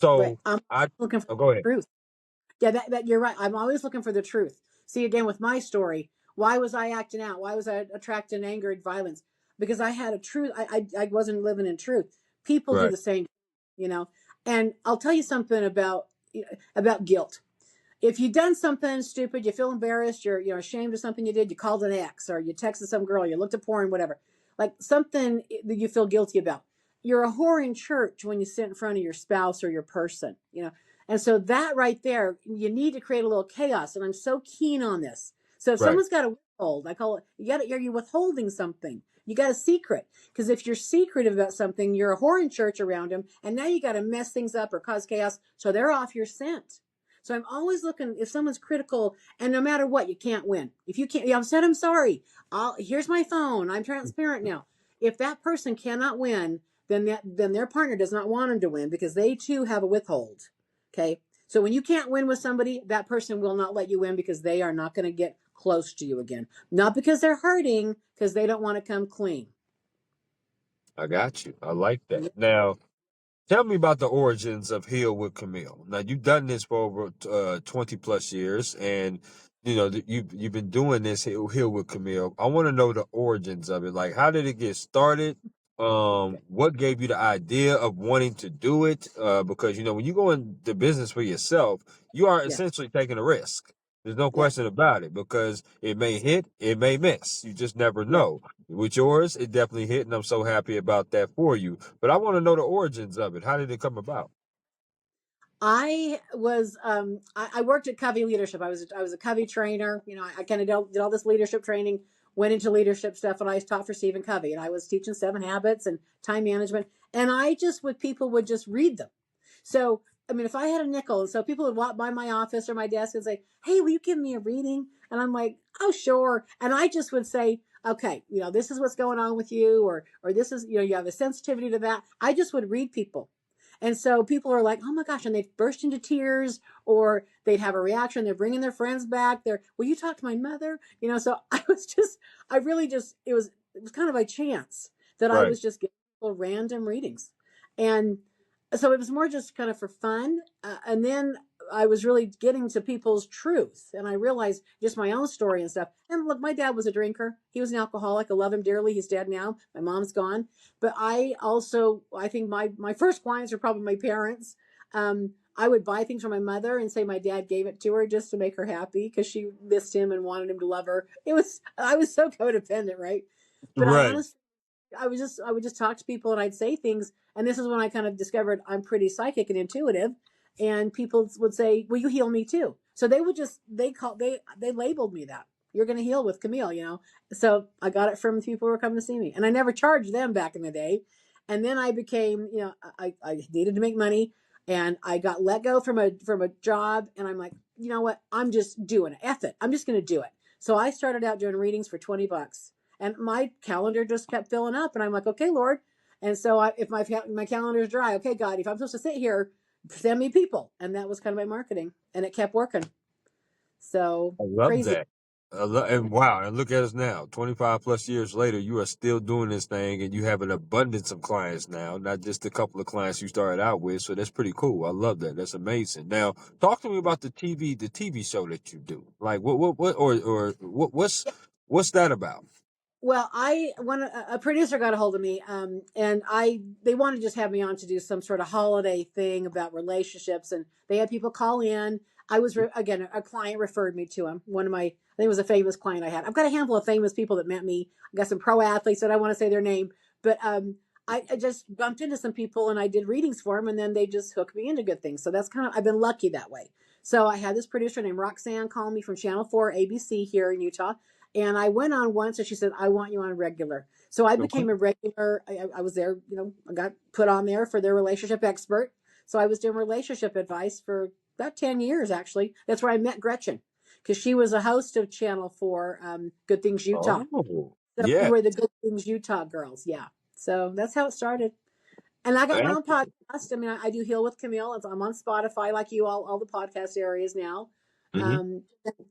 [SPEAKER 2] Right.
[SPEAKER 1] So
[SPEAKER 2] I'm
[SPEAKER 1] I,
[SPEAKER 2] looking for
[SPEAKER 1] oh, go ahead.
[SPEAKER 2] truth. Yeah, that you're right. I'm always looking for the truth. See, again with my story, why was I acting out? Why was I attracting anger and violence? Because I had a truth. I wasn't living in truth. People do
[SPEAKER 1] Right,
[SPEAKER 2] the same, you know. And I'll tell you something about guilt. If you've done something stupid, you feel embarrassed, you're ashamed of something you did, you called an ex or you texted some girl, you looked at porn, whatever, like something that you feel guilty about. You're a whore in church when you sit in front of your spouse or your person. And so that right there, you need to create a little chaos. And I'm so keen on this. So if
[SPEAKER 1] right.
[SPEAKER 2] someone's got a withhold, I call it, you're withholding something. You got a secret. Because if you're secretive about something, you're a whore in church around them. And now you got to mess things up or cause chaos. So they're off your scent. So I'm always looking if someone's critical, and no matter what, you can't win. If you can't, I've said I'm sorry. Here's my phone. I'm transparent now. If that person cannot win, then their partner does not want them to win because they too have a withhold. Okay. So when you can't win with somebody, that person will not let you win because they are not going to get close to you again. Not because they're hurting, because they don't want to come clean.
[SPEAKER 1] I got you. I like that. Now, tell me about the origins of Heal with Camille. Now you've done this for over 20 plus years, and you've been doing this Heal with Camille. I want to know the origins of it. Like, how did it get started?
[SPEAKER 2] Okay.
[SPEAKER 1] What gave you the idea of wanting to do it? Because when you go into business for yourself, you are
[SPEAKER 2] Yeah.
[SPEAKER 1] essentially taking a risk. There's no
[SPEAKER 2] Yeah.
[SPEAKER 1] question about it because it may hit, it may miss. You just never
[SPEAKER 2] Yeah.
[SPEAKER 1] know. With yours, it definitely hit, and I'm so happy about that for you. But I want to know the origins of it. How did it come about?
[SPEAKER 2] I worked at Covey Leadership. I was a Covey trainer. I kind of did all this leadership training, went into leadership stuff, and I taught for Stephen Covey, and I was teaching 7 Habits and time management. And I just would people would just read them. So I mean, if I had a nickel, and so people would walk by my office or my desk and say, "Hey, will you give me a reading?" And I'm like, "Oh, sure." And I just would say, okay, this is what's going on with you, or this is, you have a sensitivity to that. I just would read people. And so people are like, oh my gosh, and they'd burst into tears, or they'd have a reaction. They're bringing their friends back. Will you talk to my mother? So I really just, it was kind of by chance that I
[SPEAKER 1] Right.
[SPEAKER 2] was just getting people random readings. And so it was more just kind of for fun. And then I was really getting to people's truth, and I realized just my own story and stuff. And look, my dad was a drinker. He was an alcoholic. I love him dearly. He's dead now. My mom's gone. But I think my first clients are probably my parents. I would buy things for my mother and say my dad gave it to her just to make her happy because she missed him and wanted him to love her. I was so codependent, right? But I
[SPEAKER 1] Right.
[SPEAKER 2] honestly, I would just talk to people and I'd say things. And this is when I kind of discovered I'm pretty psychic and intuitive. And people would say, will you heal me too? So they would just, they labeled me that. You're going to heal with Camille. So I got it from the people who were coming to see me, and I never charged them back in the day. And then I became, I needed to make money, and I got let go from a job, and I'm like, you know what? I'm just doing it. F it. I'm just going to do it. So I started out doing readings for $20, and my calendar just kept filling up, and I'm like, okay, Lord. And so if my calendar is dry, okay, God, if I'm supposed to sit here, send me people. And that was kind of my marketing, and it kept working. So
[SPEAKER 1] I love
[SPEAKER 2] crazy.
[SPEAKER 1] that. And wow, and look at us now. 25 plus years later, you are still doing this thing and you have an abundance of clients now, not just a couple of clients you started out with. So that's pretty cool. I love that. That's amazing. Now, talk to me about the TV show that you do. Like what, or what's that about?
[SPEAKER 2] Well, a producer got a hold of me, and they wanted to just have me on to do some sort of holiday thing about relationships, and they had people call in. Again, a client referred me to him. I think it was a famous client I had. I've got a handful of famous people that met me. I got some pro athletes that I want to say their name, but I just bumped into some people and I did readings for them, and then they just hooked me into good things. So I've been lucky that way. So I had this producer named Roxanne call me from Channel 4 ABC here in Utah, and I went on once, and she said, I want you on regular. So I
[SPEAKER 1] Okay.
[SPEAKER 2] became a regular. I was there, I got put on there for their relationship expert. So I was doing relationship advice for about 10 years, actually. That's where I met Gretchen, because she was a host of Channel 4 Good Things Utah.
[SPEAKER 1] Oh,
[SPEAKER 2] So we
[SPEAKER 1] yeah.
[SPEAKER 2] were the Good Things Utah girls. Yeah. So that's how it started. And I got my
[SPEAKER 1] Yeah.
[SPEAKER 2] own podcast. I mean, I do Heal with Camille. I'm on Spotify, like you, all the podcast areas now.
[SPEAKER 1] Mhm.
[SPEAKER 2] Um,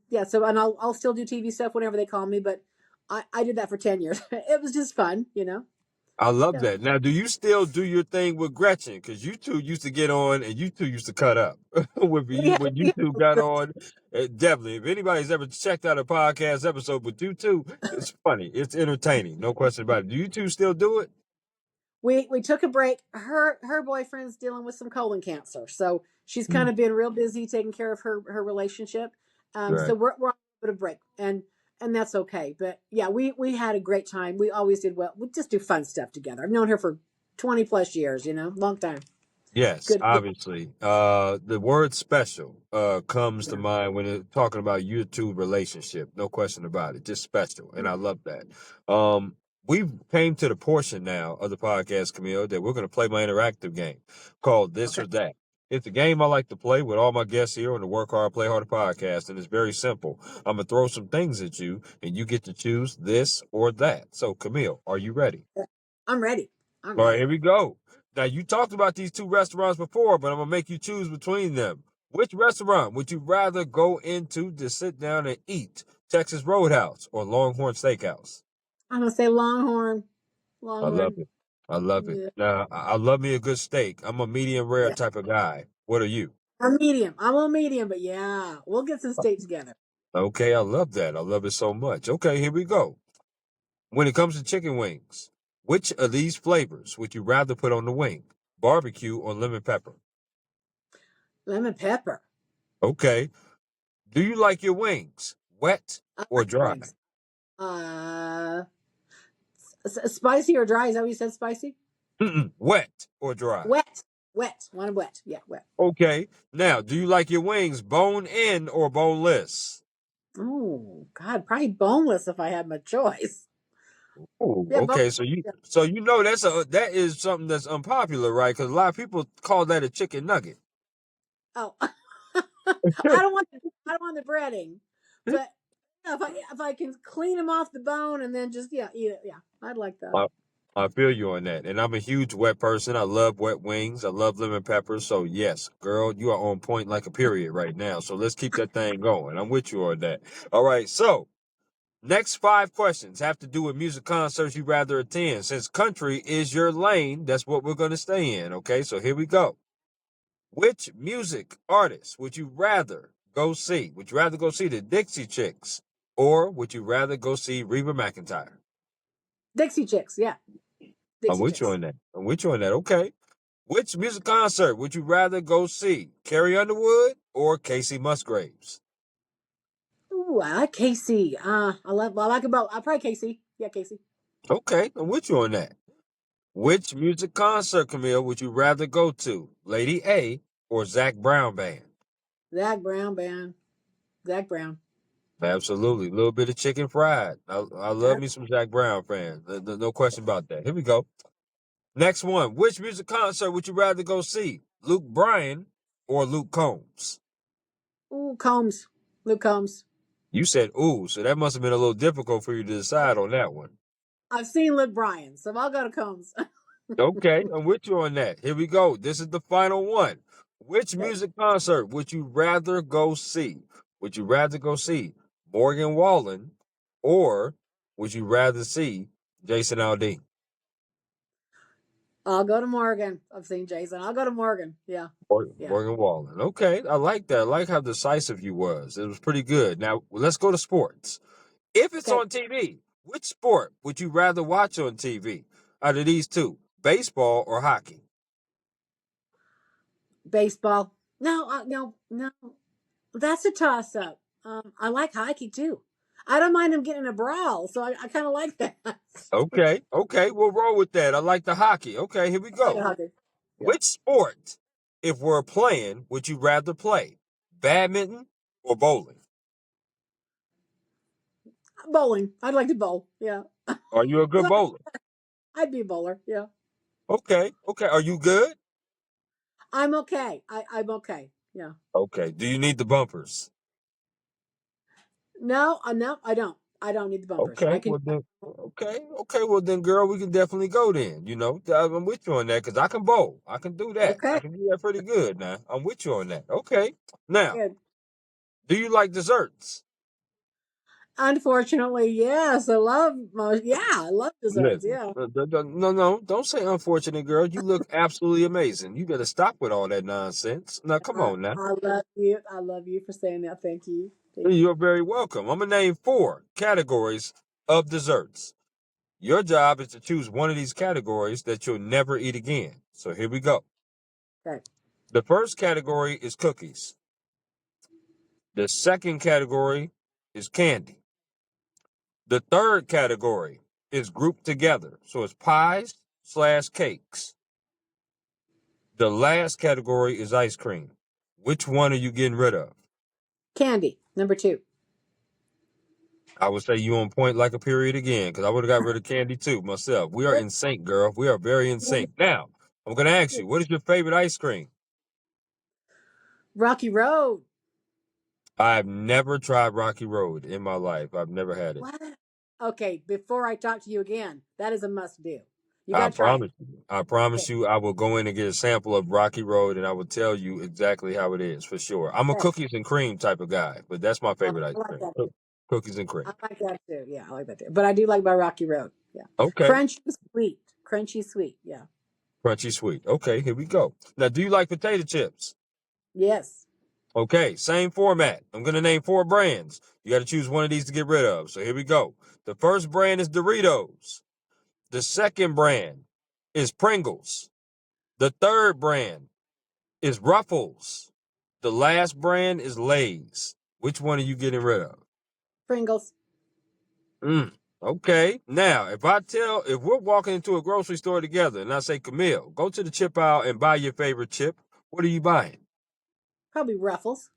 [SPEAKER 2] yeah. So, and I'll still do TV stuff whenever they call me, but I did that for 10 years. It was just fun.
[SPEAKER 1] I love
[SPEAKER 2] Yeah.
[SPEAKER 1] that. Now, do you still do your thing with Gretchen? Because you two used to get on and you two used to cut up. When you
[SPEAKER 2] We
[SPEAKER 1] two got on, definitely. If anybody's ever checked out a podcast episode with you two, it's funny. It's entertaining. No question about it. Do you two still do it?
[SPEAKER 2] we took a break. Her boyfriend's dealing with some colon cancer, so she's kind
[SPEAKER 1] Mm.
[SPEAKER 2] of been real busy taking care of her relationship. So
[SPEAKER 1] Right.
[SPEAKER 2] we're on a bit of break, and that's okay. But yeah, we had a great time. We always did well. We just do fun stuff together. I've known her for 20 plus years. Long time.
[SPEAKER 1] Yes,
[SPEAKER 2] Good.
[SPEAKER 1] obviously. The word special comes to
[SPEAKER 2] Yeah.
[SPEAKER 1] mind when it's talking about your two relationship. No question about it. Just special. And I love that. We came to the portion now of the podcast, Camille, that we're going to play my interactive game called This
[SPEAKER 2] Okay.
[SPEAKER 1] or That. It's a game I like to play with all my guests here on the Work Hard, Play Harder podcast, and it's very simple. I'm going to throw some things at you, and you get to choose this or that. So, Camille, are you ready?
[SPEAKER 2] I'm ready. I'm
[SPEAKER 1] All right,
[SPEAKER 2] ready.
[SPEAKER 1] here we go. Now, you talked about these two restaurants before, but I'm going to make you choose between them. Which restaurant would you rather go into to sit down and eat? Texas Roadhouse or Longhorn Steakhouse?
[SPEAKER 2] I'm gonna say Longhorn.
[SPEAKER 1] I love
[SPEAKER 2] Longhorn.
[SPEAKER 1] it. I love it.
[SPEAKER 2] Yeah.
[SPEAKER 1] Now, I love me a good steak. I'm a medium rare
[SPEAKER 2] Yeah.
[SPEAKER 1] type of guy. What are you?
[SPEAKER 2] I'm medium. I'm a medium, but yeah, we'll get some steak together.
[SPEAKER 1] Okay, I love that. I love it so much. Okay, here we go. When it comes to chicken wings, which of these flavors would you rather put on the wing? Barbecue or lemon pepper?
[SPEAKER 2] Lemon pepper.
[SPEAKER 1] Okay. Do you like your wings wet
[SPEAKER 2] I
[SPEAKER 1] or
[SPEAKER 2] like
[SPEAKER 1] dry?
[SPEAKER 2] wings. Uh, Spicy or dry? Is that what you said? Spicy?
[SPEAKER 1] Mm-mm. Wet or dry?
[SPEAKER 2] Wet. Wet. Want them wet. Yeah, wet.
[SPEAKER 1] Okay. Now, do you like your wings bone in or boneless?
[SPEAKER 2] Oh God, probably boneless if I had my choice.
[SPEAKER 1] Oh,
[SPEAKER 2] Yeah, bone.
[SPEAKER 1] okay. So you
[SPEAKER 2] Yeah.
[SPEAKER 1] so you know that is something that's unpopular, right? Because a lot of people call that a chicken nugget.
[SPEAKER 2] Oh, I don't want the breading, but if I can clean them off the bone and then just eat it. Yeah, I'd like that.
[SPEAKER 1] I, I feel you on that. And I'm a huge wet person. I love wet wings. I love lemon peppers. So yes, girl, you are on point like a period right now. So let's keep that thing going. I'm with you on that. All right. So next 5 questions have to do with music concerts you rather attend. Since country is your lane, that's what we're going to stay in. Okay. So here we go. Which music artist would you rather go see? Would you rather go see the Dixie Chicks or would you rather go see Reba McEntire?
[SPEAKER 2] Dixie Chicks, yeah,
[SPEAKER 1] I'm
[SPEAKER 2] Dixie
[SPEAKER 1] with you
[SPEAKER 2] Chicks.
[SPEAKER 1] on that. I'm with you on that. Okay. Which music concert would you rather go see? Carrie Underwood or Casey Musgraves?
[SPEAKER 2] Ooh, I like Casey. I like about. I probably Casey. Yeah, Casey.
[SPEAKER 1] Okay, I'm with you on that. Which music concert, Camille, would you rather go to? Lady A or Zach Brown Band?
[SPEAKER 2] Zach Brown band. Zach Brown.
[SPEAKER 1] Absolutely. A little bit of chicken fried. I love
[SPEAKER 2] That,
[SPEAKER 1] me some Zach Brown fans. No question about that. Here we go. Next one. Which music concert would you rather go see? Luke Bryan or Luke Combs?
[SPEAKER 2] ooh, Combs. Luke Combs.
[SPEAKER 1] You said ooh, so that must have been a little difficult for you to decide on that one.
[SPEAKER 2] I've seen Luke Bryan, so I'll go to Combs.
[SPEAKER 1] Okay, I'm with you on that. Here we go. This is the final one. Which
[SPEAKER 2] Okay.
[SPEAKER 1] music concert would you rather go see? Would you rather go see Morgan Wallen or would you rather see Jason Aldean?
[SPEAKER 2] I'll go to Morgan. I've seen Jason. I'll go to Morgan. Yeah. Yeah.
[SPEAKER 1] Morgan Wallen. Okay, I like that. I like how decisive you was. It was pretty good. Now let's go to sports. If it's
[SPEAKER 2] Okay.
[SPEAKER 1] on TV, which sport would you rather watch on TV out of these two? Baseball or hockey?
[SPEAKER 2] Baseball. No, no, no. That's a toss up. I like hockey too. I don't mind them getting in a brawl, so I kind of like that. I
[SPEAKER 1] Okay, okay, we'll roll with that. I like the hockey. Okay, here we
[SPEAKER 2] like
[SPEAKER 1] go.
[SPEAKER 2] hockey. Yeah.
[SPEAKER 1] Which sport, if we're playing, would you rather play? Badminton or bowling?
[SPEAKER 2] Bowling. I'd like to bowl. Yeah.
[SPEAKER 1] Are you a good bowler?
[SPEAKER 2] I'd be a bowler. Yeah.
[SPEAKER 1] Okay, okay. Are you good?
[SPEAKER 2] I'm okay. I'm okay. Yeah.
[SPEAKER 1] Okay. Do you need the bumpers?
[SPEAKER 2] No, no, I don't. I don't need the bumpers. I
[SPEAKER 1] Okay,
[SPEAKER 2] can.
[SPEAKER 1] well then, okay, well then, girl, we can definitely go then. You know, I'm with you on that because I can bowl. I can do that. I
[SPEAKER 2] Okay.
[SPEAKER 1] can do that pretty good now. I'm with you on that. Okay. Now,
[SPEAKER 2] Good.
[SPEAKER 1] do you like desserts?
[SPEAKER 2] Unfortunately, yes. I love most. Yeah, I love desserts.
[SPEAKER 1] Listen,
[SPEAKER 2] Yeah.
[SPEAKER 1] no, don't say unfortunate, girl. You look absolutely amazing. You better stop with all that nonsense. Now, come on now.
[SPEAKER 2] I love you. I love you for saying that. Thank you. Thank you.
[SPEAKER 1] You're very welcome. I'm gonna name 4 categories of desserts. Your job is to choose one of these categories that you'll never eat again. So here we go.
[SPEAKER 2] Okay.
[SPEAKER 1] The first category is cookies. The second category is candy. The third category is grouped together. So it's pies/cakes. The last category is ice cream. Which one are you getting rid of?
[SPEAKER 2] Candy. Number two.
[SPEAKER 1] I would say you on point like a period again, because I would have got rid of candy too myself. We are in sync, girl. We are very in sync. Now, I'm gonna ask you, what is your favorite ice cream?
[SPEAKER 2] Rocky Road.
[SPEAKER 1] I've never tried Rocky Road in my life. I've never had it.
[SPEAKER 2] What? Okay. Before I talk to you again, that is a must do. You
[SPEAKER 1] I
[SPEAKER 2] got to try it.
[SPEAKER 1] promise you. I promise
[SPEAKER 2] Okay.
[SPEAKER 1] you, I will go in and get a sample of Rocky Road and I will tell you exactly how it is for sure. I'm a
[SPEAKER 2] Okay.
[SPEAKER 1] cookies and cream type of guy, but that's my
[SPEAKER 2] Oh,
[SPEAKER 1] favorite ice
[SPEAKER 2] I like
[SPEAKER 1] cream.
[SPEAKER 2] that too.
[SPEAKER 1] Cookies and
[SPEAKER 2] I
[SPEAKER 1] cream.
[SPEAKER 2] like that too. Yeah, I like that too. But I do like my Rocky Road. Yeah.
[SPEAKER 1] Okay.
[SPEAKER 2] Crunchy sweet. Crunchy sweet. Yeah.
[SPEAKER 1] Crunchy sweet. Okay, here we go. Now, do you like potato chips?
[SPEAKER 2] Yes.
[SPEAKER 1] Okay, same format. I'm going to name 4 brands. You got to choose one of these to get rid of. So here we go. The first brand is Doritos. The second brand is Pringles. The third brand is Ruffles. The last brand is Lay's. Which one are you getting rid of?
[SPEAKER 2] Pringles.
[SPEAKER 1] Mm, okay. Now, if we're walking into a grocery store together and I say, Camille, go to the chip aisle and buy your favorite chip, what are you buying?
[SPEAKER 2] Probably Ruffles.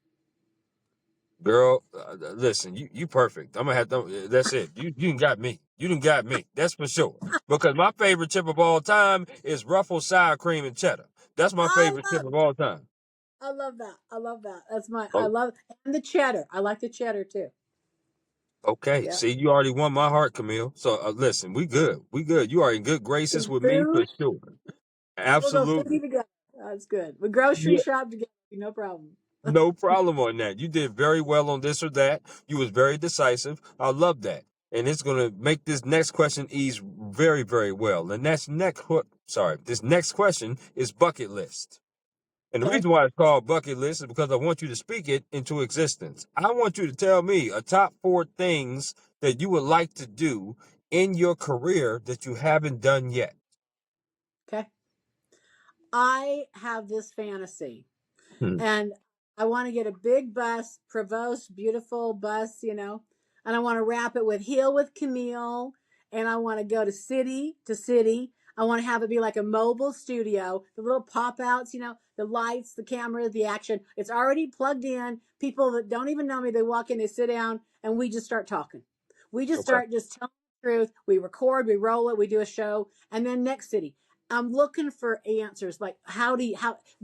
[SPEAKER 1] Girl, listen, you perfect. I'm gonna have to. That's it. You done got me. You done got me. That's for sure. Because my favorite chip of all time is Ruffles sour cream and cheddar. That's my
[SPEAKER 2] I
[SPEAKER 1] favorite chip
[SPEAKER 2] love.
[SPEAKER 1] of all time.
[SPEAKER 2] I love that. I love that. That's my. I
[SPEAKER 1] Oh,
[SPEAKER 2] love and the cheddar. I like the cheddar too.
[SPEAKER 1] Okay,
[SPEAKER 2] Yeah.
[SPEAKER 1] see, you already won my heart, Camille. So listen, we good. We good. You are in good graces
[SPEAKER 2] Some
[SPEAKER 1] with me for
[SPEAKER 2] food.
[SPEAKER 1] sure.
[SPEAKER 2] We'll go
[SPEAKER 1] Absolutely.
[SPEAKER 2] cookie together. That's good. We grocery
[SPEAKER 1] Yeah,
[SPEAKER 2] shop together. No problem.
[SPEAKER 1] no problem on that. You did very well on this or that. You was very decisive. I love that. And it's gonna make this next question ease very, very well. And that's this next question is bucket list. And the
[SPEAKER 2] Okay.
[SPEAKER 1] reason why it's called bucket list is because I want you to speak it into existence. I want you to tell me a top 4 things that you would like to do in your career that you haven't done yet.
[SPEAKER 2] Okay. I have this fantasy.
[SPEAKER 1] Hmm.
[SPEAKER 2] And I want to get a big bus, Provost, beautiful bus, and I want to wrap it with Heal with Camille, and I want to go to city to city. I want to have it be like a mobile studio, the little pop outs, the lights, the camera, the action. It's already plugged in. People that don't even know me, they walk in, they sit down, and we just start talking. We just
[SPEAKER 1] Okay.
[SPEAKER 2] start just telling the truth. We record, we roll it, we do a show, and then next city. I'm looking for answers like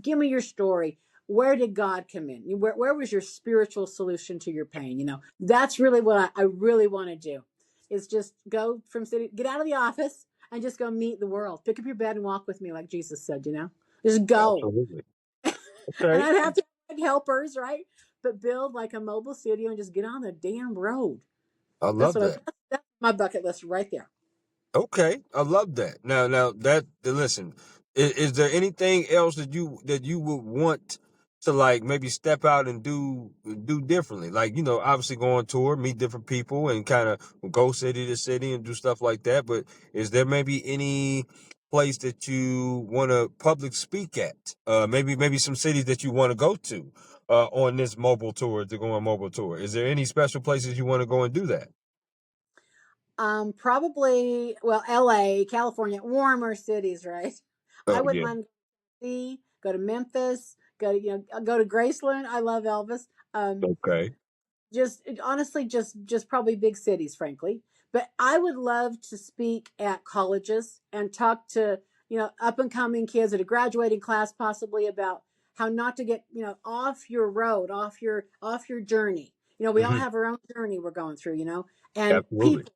[SPEAKER 2] give me your story. Where did God come in? Where was your spiritual solution to your pain? That's really what I really want to do is just go from city, get out of the office and just go meet the world. Pick up your bed and walk with me, like Jesus said, just go.
[SPEAKER 1] Absolutely.
[SPEAKER 2] And
[SPEAKER 1] Okay.
[SPEAKER 2] I'd have to have like helpers, right? But build like a mobile studio and just get on the damn road.
[SPEAKER 1] I
[SPEAKER 2] That's
[SPEAKER 1] love
[SPEAKER 2] what
[SPEAKER 1] that.
[SPEAKER 2] that's my bucket list right there.
[SPEAKER 1] Okay, I love that. Now listen, is there anything else that you would want to like maybe step out and do differently? Like, obviously go on tour, meet different people, and kind of go city to city and do stuff like that. But is there maybe any place that you want to public speak at? Maybe some cities that you want to go to on this mobile tour to go on mobile tour. Is there any special places you want to go and do that?
[SPEAKER 2] Probably, well, LA, California, warmer cities, right? I
[SPEAKER 1] Oh
[SPEAKER 2] wouldn't
[SPEAKER 1] yeah.
[SPEAKER 2] mind go to Memphis, go to Graceland. I love Elvis.
[SPEAKER 1] Okay.
[SPEAKER 2] Just honestly, just probably big cities, frankly. But I would love to speak at colleges and talk to up and coming kids at a graduating class, possibly about how not to get off your road, off your journey. We all
[SPEAKER 1] Hmm.
[SPEAKER 2] have our own journey we're going through, and
[SPEAKER 1] Absolutely.
[SPEAKER 2] people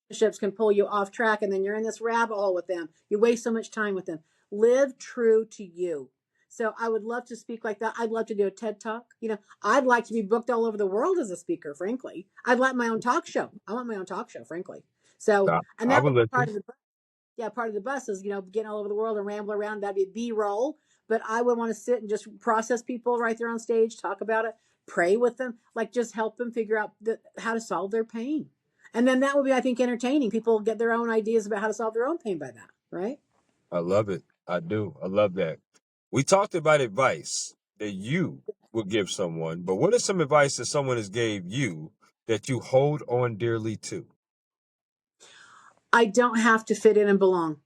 [SPEAKER 2] relationships can pull you off track, and then you're in this rabbit hole with them. You waste so much time with them. Live true to you. So I would love to speak like that. I'd love to do a TED talk. I'd like to be booked all over the world as a speaker, frankly. I'd like my own talk show. I want my own talk show, frankly. So, and
[SPEAKER 1] I
[SPEAKER 2] that
[SPEAKER 1] would
[SPEAKER 2] would be part
[SPEAKER 1] listen.
[SPEAKER 2] of the bus is, getting all over the world and ramble around. That'd be B-roll. But I would want to sit and just process people right there on stage, talk about it, pray with them, like just help them figure out how to solve their pain. And then that would be, I think, entertaining. People get their own ideas about how to solve their own pain by that, right?
[SPEAKER 1] I love it. I do. I love that. We talked about advice that you would give someone, but what is some advice that someone has gave you that you hold on dearly to?
[SPEAKER 2] I don't have to fit in and belong.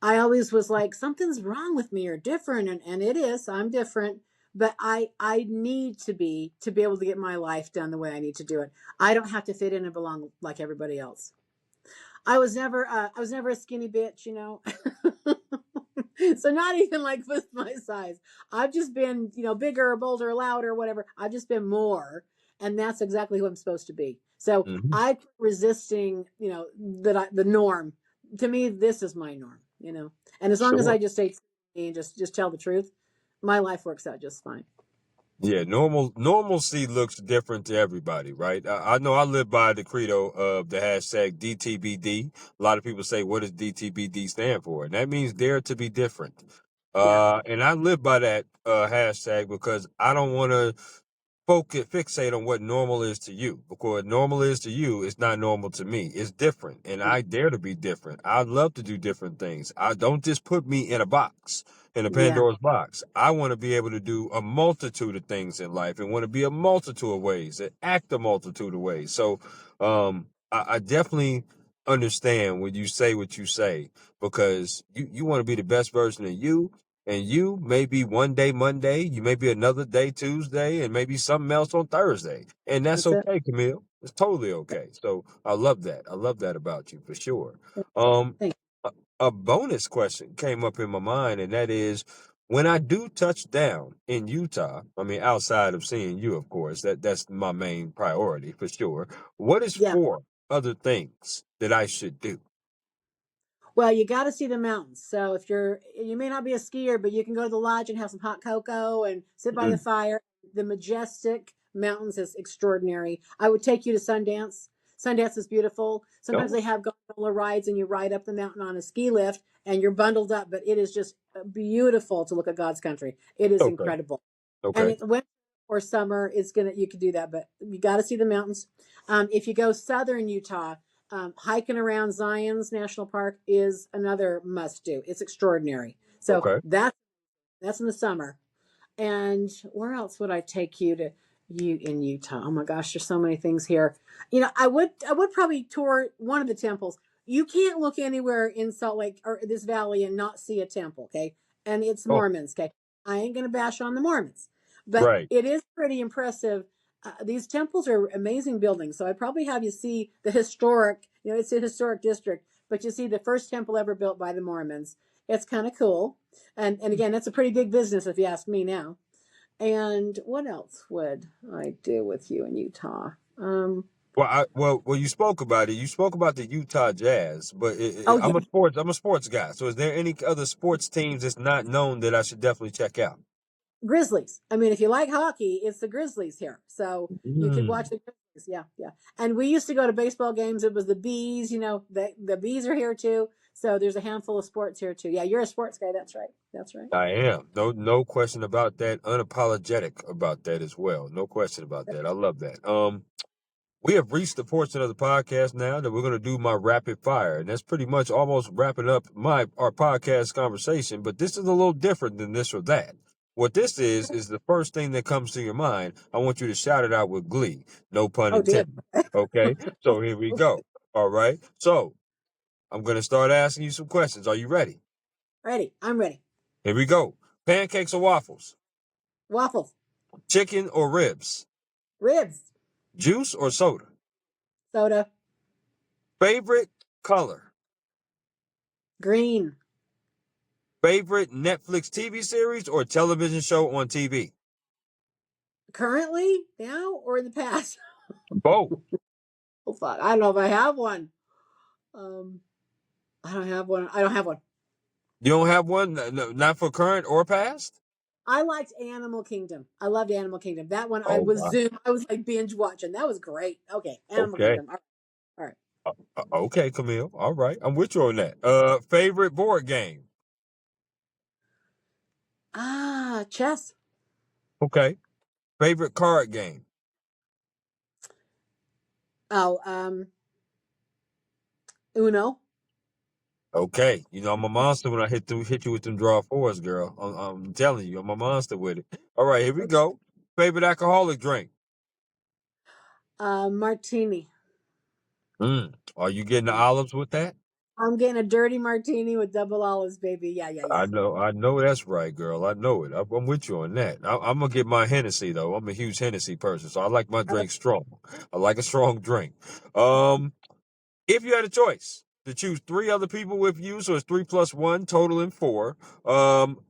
[SPEAKER 2] I always was like, something's wrong with me or different. And it is, I'm different, but I need to be able to get my life done the way I need to do it. I don't have to fit in and belong like everybody else. I was never a skinny bitch. So not even like with my size. I've just been, bigger or bolder or louder or whatever. I've just been more. And that's exactly who I'm supposed to be. So
[SPEAKER 1] Hmm.
[SPEAKER 2] I quit resisting, the norm. To me, this is my norm. And as long as
[SPEAKER 1] Sure.
[SPEAKER 2] I just stay and just tell the truth, my life works out just fine.
[SPEAKER 1] Yeah, normalcy looks different to everybody, right? I know I live by the credo of the hashtag DTBD. A lot of people say, what does DTBD stand for? And that means dare to be different.
[SPEAKER 2] Yeah.
[SPEAKER 1] And I live by that hashtag because I don't want to fixate on what normal is to you, because what normal is to you is not normal to me. It's different, and I dare to be different. I love to do different things. I don't just put me in a box, in a
[SPEAKER 2] Yeah.
[SPEAKER 1] Pandora's box. I want to be able to do a multitude of things in life and want to be a multitude of ways and act a multitude of ways. So I definitely understand when you say what you say, because you want to be the best version of you. And you may be one day Monday, you may be another day Tuesday, and maybe something else on Thursday. And that's
[SPEAKER 2] That's it.
[SPEAKER 1] okay, Camille. It's totally okay. So I love that. I love that about you for sure. Um,
[SPEAKER 2] Thank
[SPEAKER 1] a bonus question came up in my mind, and that is, when I do touch down in Utah, I mean, outside of seeing you, of course, that's my main priority for sure. What is
[SPEAKER 2] Yeah.
[SPEAKER 1] 4 other things that I should do?
[SPEAKER 2] Well, you got to see the mountains. So if you may not be a skier, but you can go to the lodge and have some hot cocoa and sit by the
[SPEAKER 1] Mm,
[SPEAKER 2] fire. The majestic mountains is extraordinary. I would take you to Sundance. Sundance is beautiful. Sometimes
[SPEAKER 1] oh,
[SPEAKER 2] they have gondola rides and you ride up the mountain on a ski lift and you're bundled up, but it is just beautiful to look at God's country. It is
[SPEAKER 1] okay,
[SPEAKER 2] incredible. And
[SPEAKER 1] okay,
[SPEAKER 2] it winter or summer is gonna you could do that, but you got to see the mountains. If you go southern Utah, hiking around Zion's National Park is another must do. It's extraordinary. So
[SPEAKER 1] okay.
[SPEAKER 2] that's in the summer. And where else would I take you in Utah? Oh my gosh, there's so many things here. I would probably tour one of the temples. You can't look anywhere in Salt Lake or this valley and not see a temple, okay? And it's
[SPEAKER 1] Oh,
[SPEAKER 2] Mormons, okay? I ain't gonna bash on the Mormons, but
[SPEAKER 1] right.
[SPEAKER 2] it is pretty impressive. These temples are amazing buildings, so I'd probably have you see the historic. It's a historic district, but you see the first temple ever built by the Mormons. It's kind of cool, and again, it's a pretty big business if you ask me now. And what else would I do with you in Utah?
[SPEAKER 1] Well, you spoke about it. You spoke about the Utah Jazz, but
[SPEAKER 2] Oh yeah,
[SPEAKER 1] I'm a sports guy. So, is there any other sports teams that's not known that I should definitely check out?
[SPEAKER 2] Grizzlies. I mean, if you like hockey, it's the Grizzlies here. So you could watch
[SPEAKER 1] Mm,
[SPEAKER 2] the Grizzlies. Yeah, yeah. And we used to go to baseball games. It was the Bees. The Bees are here too. So there's a handful of sports here too. Yeah, you're a sports guy. That's right. That's right.
[SPEAKER 1] I am. No question about that. Unapologetic about that as well. No question about that. I love that. We have reached the portion of the podcast now that we're going to do my rapid fire, and that's pretty much almost wrapping up our podcast conversation. But this is a little different than this or that. What this is the first thing that comes to your mind. I want you to shout it out with glee. No pun
[SPEAKER 2] Oh dear.
[SPEAKER 1] intended. Okay, so here we go. All right. So I'm going to start asking you some questions. Are you ready?
[SPEAKER 2] Ready. I'm ready.
[SPEAKER 1] Here we go. Pancakes or waffles?
[SPEAKER 2] Waffles,
[SPEAKER 1] Chicken or ribs?
[SPEAKER 2] ribs,
[SPEAKER 1] Juice or soda?
[SPEAKER 2] soda,
[SPEAKER 1] Favorite color?
[SPEAKER 2] green.
[SPEAKER 1] Favorite Netflix TV series or television show on TV?
[SPEAKER 2] Currently, now, or in the past?
[SPEAKER 1] Both.
[SPEAKER 2] Oh fuck. I don't know if I have one. Um, I don't have one. I don't have one.
[SPEAKER 1] You don't have one? No, not for current or past?
[SPEAKER 2] I liked Animal Kingdom. I loved Animal Kingdom. That one I
[SPEAKER 1] Oh,
[SPEAKER 2] was
[SPEAKER 1] wow.
[SPEAKER 2] zoom. I was like binge watching. That was great. Okay, Animal
[SPEAKER 1] Okay.
[SPEAKER 2] Kingdom. All right. All right.
[SPEAKER 1] Okay, Camille. All right. I'm with you on that. Favorite board game?
[SPEAKER 2] Chess.
[SPEAKER 1] Okay. Favorite card game?
[SPEAKER 2] Oh, Uno.
[SPEAKER 1] Okay. You know, I'm a monster when I hit you with them draw fours, girl. I'm telling you, I'm a monster with it. All right, here we go. Favorite alcoholic drink?
[SPEAKER 2] Martini.
[SPEAKER 1] Are you getting the olives with that?
[SPEAKER 2] I'm getting a dirty martini with double olives, baby. Yeah, yeah, yeah.
[SPEAKER 1] I know that's right, girl. I know it. I'm with you on that. I'm gonna get my Hennessy though. I'm a huge Hennessy person, so I like my
[SPEAKER 2] Oh,
[SPEAKER 1] drink strong. I like a strong drink. If you had a choice to choose 3 other people with you, so it's 3 plus 1, totaling 4.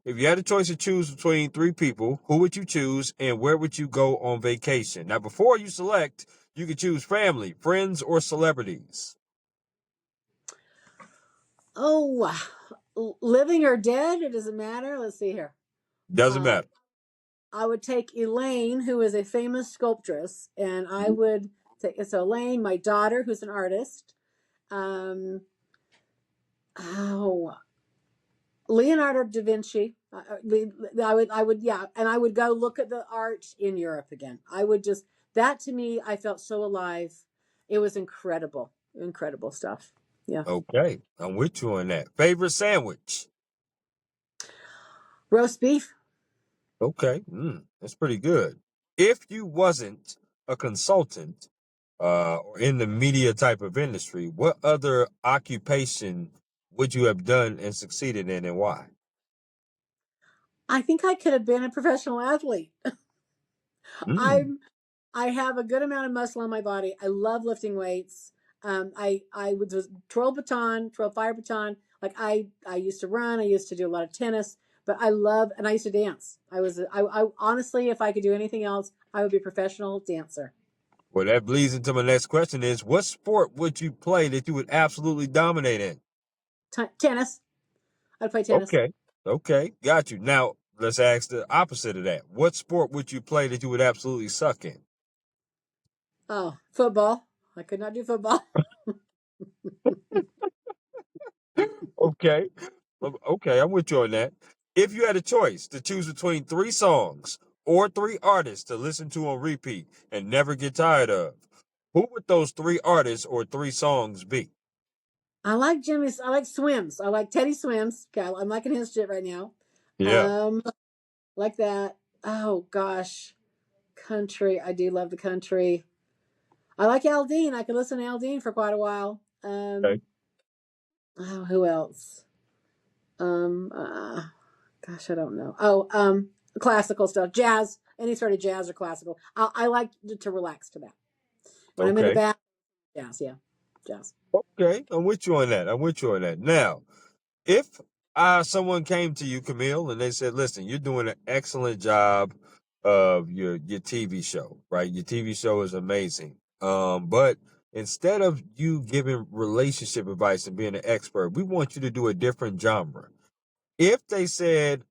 [SPEAKER 1] If you had a choice to choose between 3 people, who would you choose, and where would you go on vacation? Now, before you select, you could choose family, friends, or celebrities.
[SPEAKER 2] oh, living or dead? It doesn't matter. Let's see here.
[SPEAKER 1] Doesn't
[SPEAKER 2] Uh,
[SPEAKER 1] matter.
[SPEAKER 2] I would take Elaine, who is a famous sculptress, and I would take so Elaine, my daughter, who's an artist. Um, oh, Leonardo da Vinci. Yeah, and I would go look at the art in Europe again. I would just that to me, I felt so alive. It was incredible, incredible stuff. Yeah,
[SPEAKER 1] Okay, I'm with you on that. Favorite sandwich?
[SPEAKER 2] roast beef.
[SPEAKER 1] Okay, that's pretty good. If you wasn't a consultant or in the media type of industry, what other occupation would you have done and succeeded in, and why?
[SPEAKER 2] I think I could have been a professional athlete.
[SPEAKER 1] Mm,
[SPEAKER 2] I'm I have a good amount of muscle on my body. I love lifting weights. I would twirl fire baton. Like I used to run. I used to do a lot of tennis. But I love, and I used to dance. I honestly, if I could do anything else, I would be a professional dancer.
[SPEAKER 1] Well, that leads into my next question is what sport would you play that you would absolutely dominate in?
[SPEAKER 2] Tennis. I'd play tennis.
[SPEAKER 1] Okay. Okay. Got you. Now, let's ask the opposite of that. What sport would you play that you would absolutely suck in?
[SPEAKER 2] Oh, football. I could not do football.
[SPEAKER 1] Okay. Okay, I'm with you on that. If you had a choice to choose between three songs or three artists to listen to on repeat and never get tired of, who would those three artists or three songs be?
[SPEAKER 2] I like Jimmy's. I like Swims. I like Teddy Swims. Okay, I'm liking his shit right now.
[SPEAKER 1] Yeah.
[SPEAKER 2] Um, like that. Oh gosh, country. I do love the country. I like Aldine. I could listen to Aldine for quite a while.
[SPEAKER 1] Okay.
[SPEAKER 2] Oh, who else? Um, uh, Gosh, I don't know. Oh, classical stuff, jazz, any sort of jazz or classical. I like to relax to that. When I'm in a
[SPEAKER 1] Okay.
[SPEAKER 2] bath, jazz, yeah, jazz.
[SPEAKER 1] Okay. I'm with you on that. I'm with you on that. Now, if someone came to you, Camille, and they said, "Listen, you're doing an excellent job of your TV show, right? Your TV show is amazing. But instead of you giving relationship advice and being an expert, we want you to do a different genre." If they said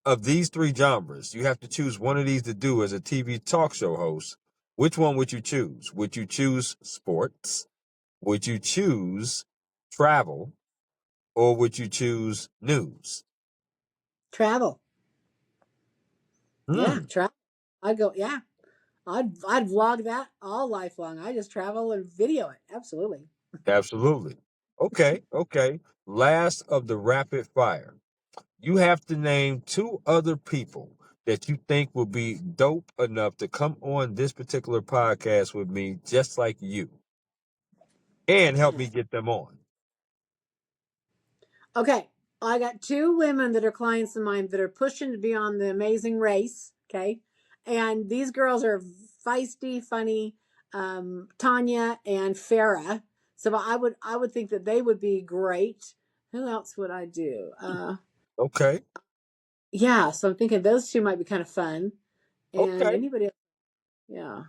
[SPEAKER 1] of these three genres, you have to choose one of these to do as a TV talk show host, which one would you choose? Would you choose sports? Would you choose travel? Or would you choose news?
[SPEAKER 2] Travel, yeah,
[SPEAKER 1] Hmm,
[SPEAKER 2] travel. I'd go, yeah. I'd vlog that all life long. I just travel and video it. Absolutely.
[SPEAKER 1] absolutely. Okay, okay. Last of the rapid fire. You have to name two other people that you think will be dope enough to come on this particular podcast with me, just like you, and help
[SPEAKER 2] Yeah.
[SPEAKER 1] me get them on.
[SPEAKER 2] Okay, I got two women that are clients of mine that are pushing to be on the Amazing Race. Okay, and these girls are feisty, funny. Tanya and Farah. So I would think that they would be great. Who else would I do?
[SPEAKER 1] Okay,
[SPEAKER 2] Yeah. So I'm thinking those two might be kind of fun. And
[SPEAKER 1] okay.
[SPEAKER 2] anybody else? Yeah.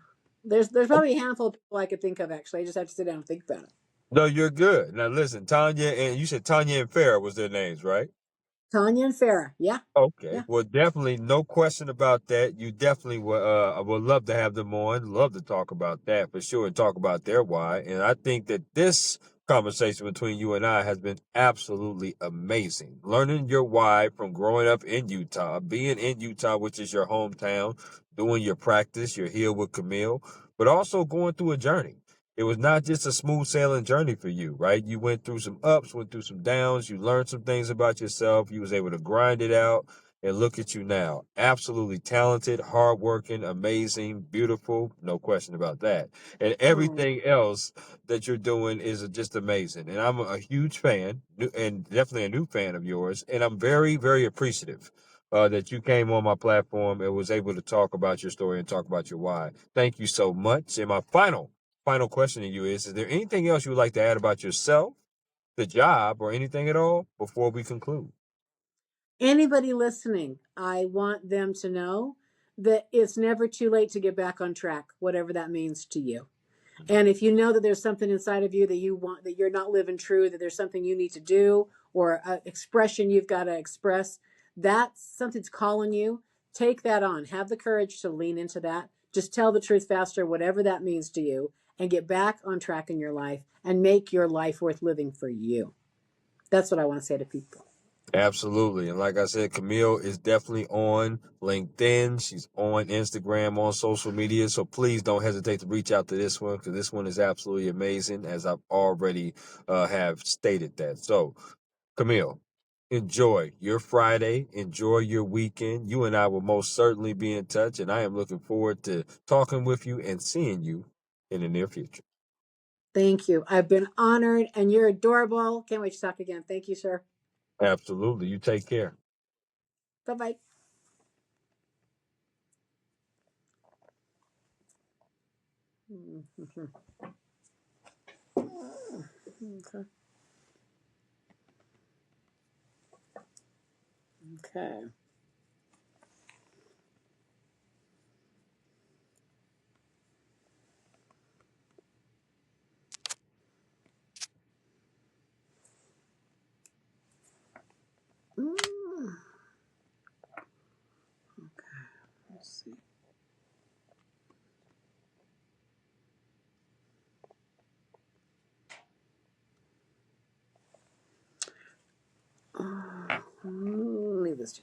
[SPEAKER 2] There's probably a handful of people I could think of actually. I just have to sit down and think about it.
[SPEAKER 1] No, you're good. Now listen, Tanya and you said Tanya and Farrah was their names, right?
[SPEAKER 2] Tanya and Farah. Yeah.
[SPEAKER 1] Okay.
[SPEAKER 2] Yeah.
[SPEAKER 1] Well, definitely no question about that. You definitely would love to have them on. Love to talk about that for sure and talk about their why. And I think that this conversation between you and I has been absolutely amazing. Learning your why from growing up in Utah, being in Utah, which is your hometown, doing your practice, you're here with Camille, but also going through a journey. It was not just a smooth sailing journey for you, right? You went through some ups, went through some downs, you learned some things about yourself, you was able to grind it out, and look at you now. Absolutely talented, hardworking, amazing, beautiful, no question about that. And
[SPEAKER 2] Oh,
[SPEAKER 1] everything else that you're doing is just amazing. And I'm a huge fan and definitely a new fan of yours. And I'm very, very appreciative that you came on my platform and was able to talk about your story and talk about your why. Thank you so much. And my final question to you is there anything else you would like to add about yourself, the job, or anything at all before we conclude?
[SPEAKER 2] anybody listening, I want them to know that it's never too late to get back on track, whatever that means to you. And if you know that there's something inside of you that you want, that you're not living true, that there's something you need to do or an expression you've got to express, that something's calling you, take that on. Have the courage to lean into that. Just tell the truth faster, whatever that means to you, and get back on track in your life and make your life worth living for you. That's what I want to say to people.
[SPEAKER 1] Absolutely. And like I said, Camille is definitely on LinkedIn. She's on Instagram, on social media. So please don't hesitate to reach out to this one because this one is absolutely amazing, as I've already have stated that. So, Camille, enjoy your Friday. Enjoy your weekend. You and I will most certainly be in touch. And I am looking forward to talking with you and seeing you in the near future.
[SPEAKER 2] Thank you. I've been honored and you're adorable. Can't wait to talk again. Thank you, sir.
[SPEAKER 1] Absolutely. You take care.
[SPEAKER 2] Bye bye. Okay. Okay.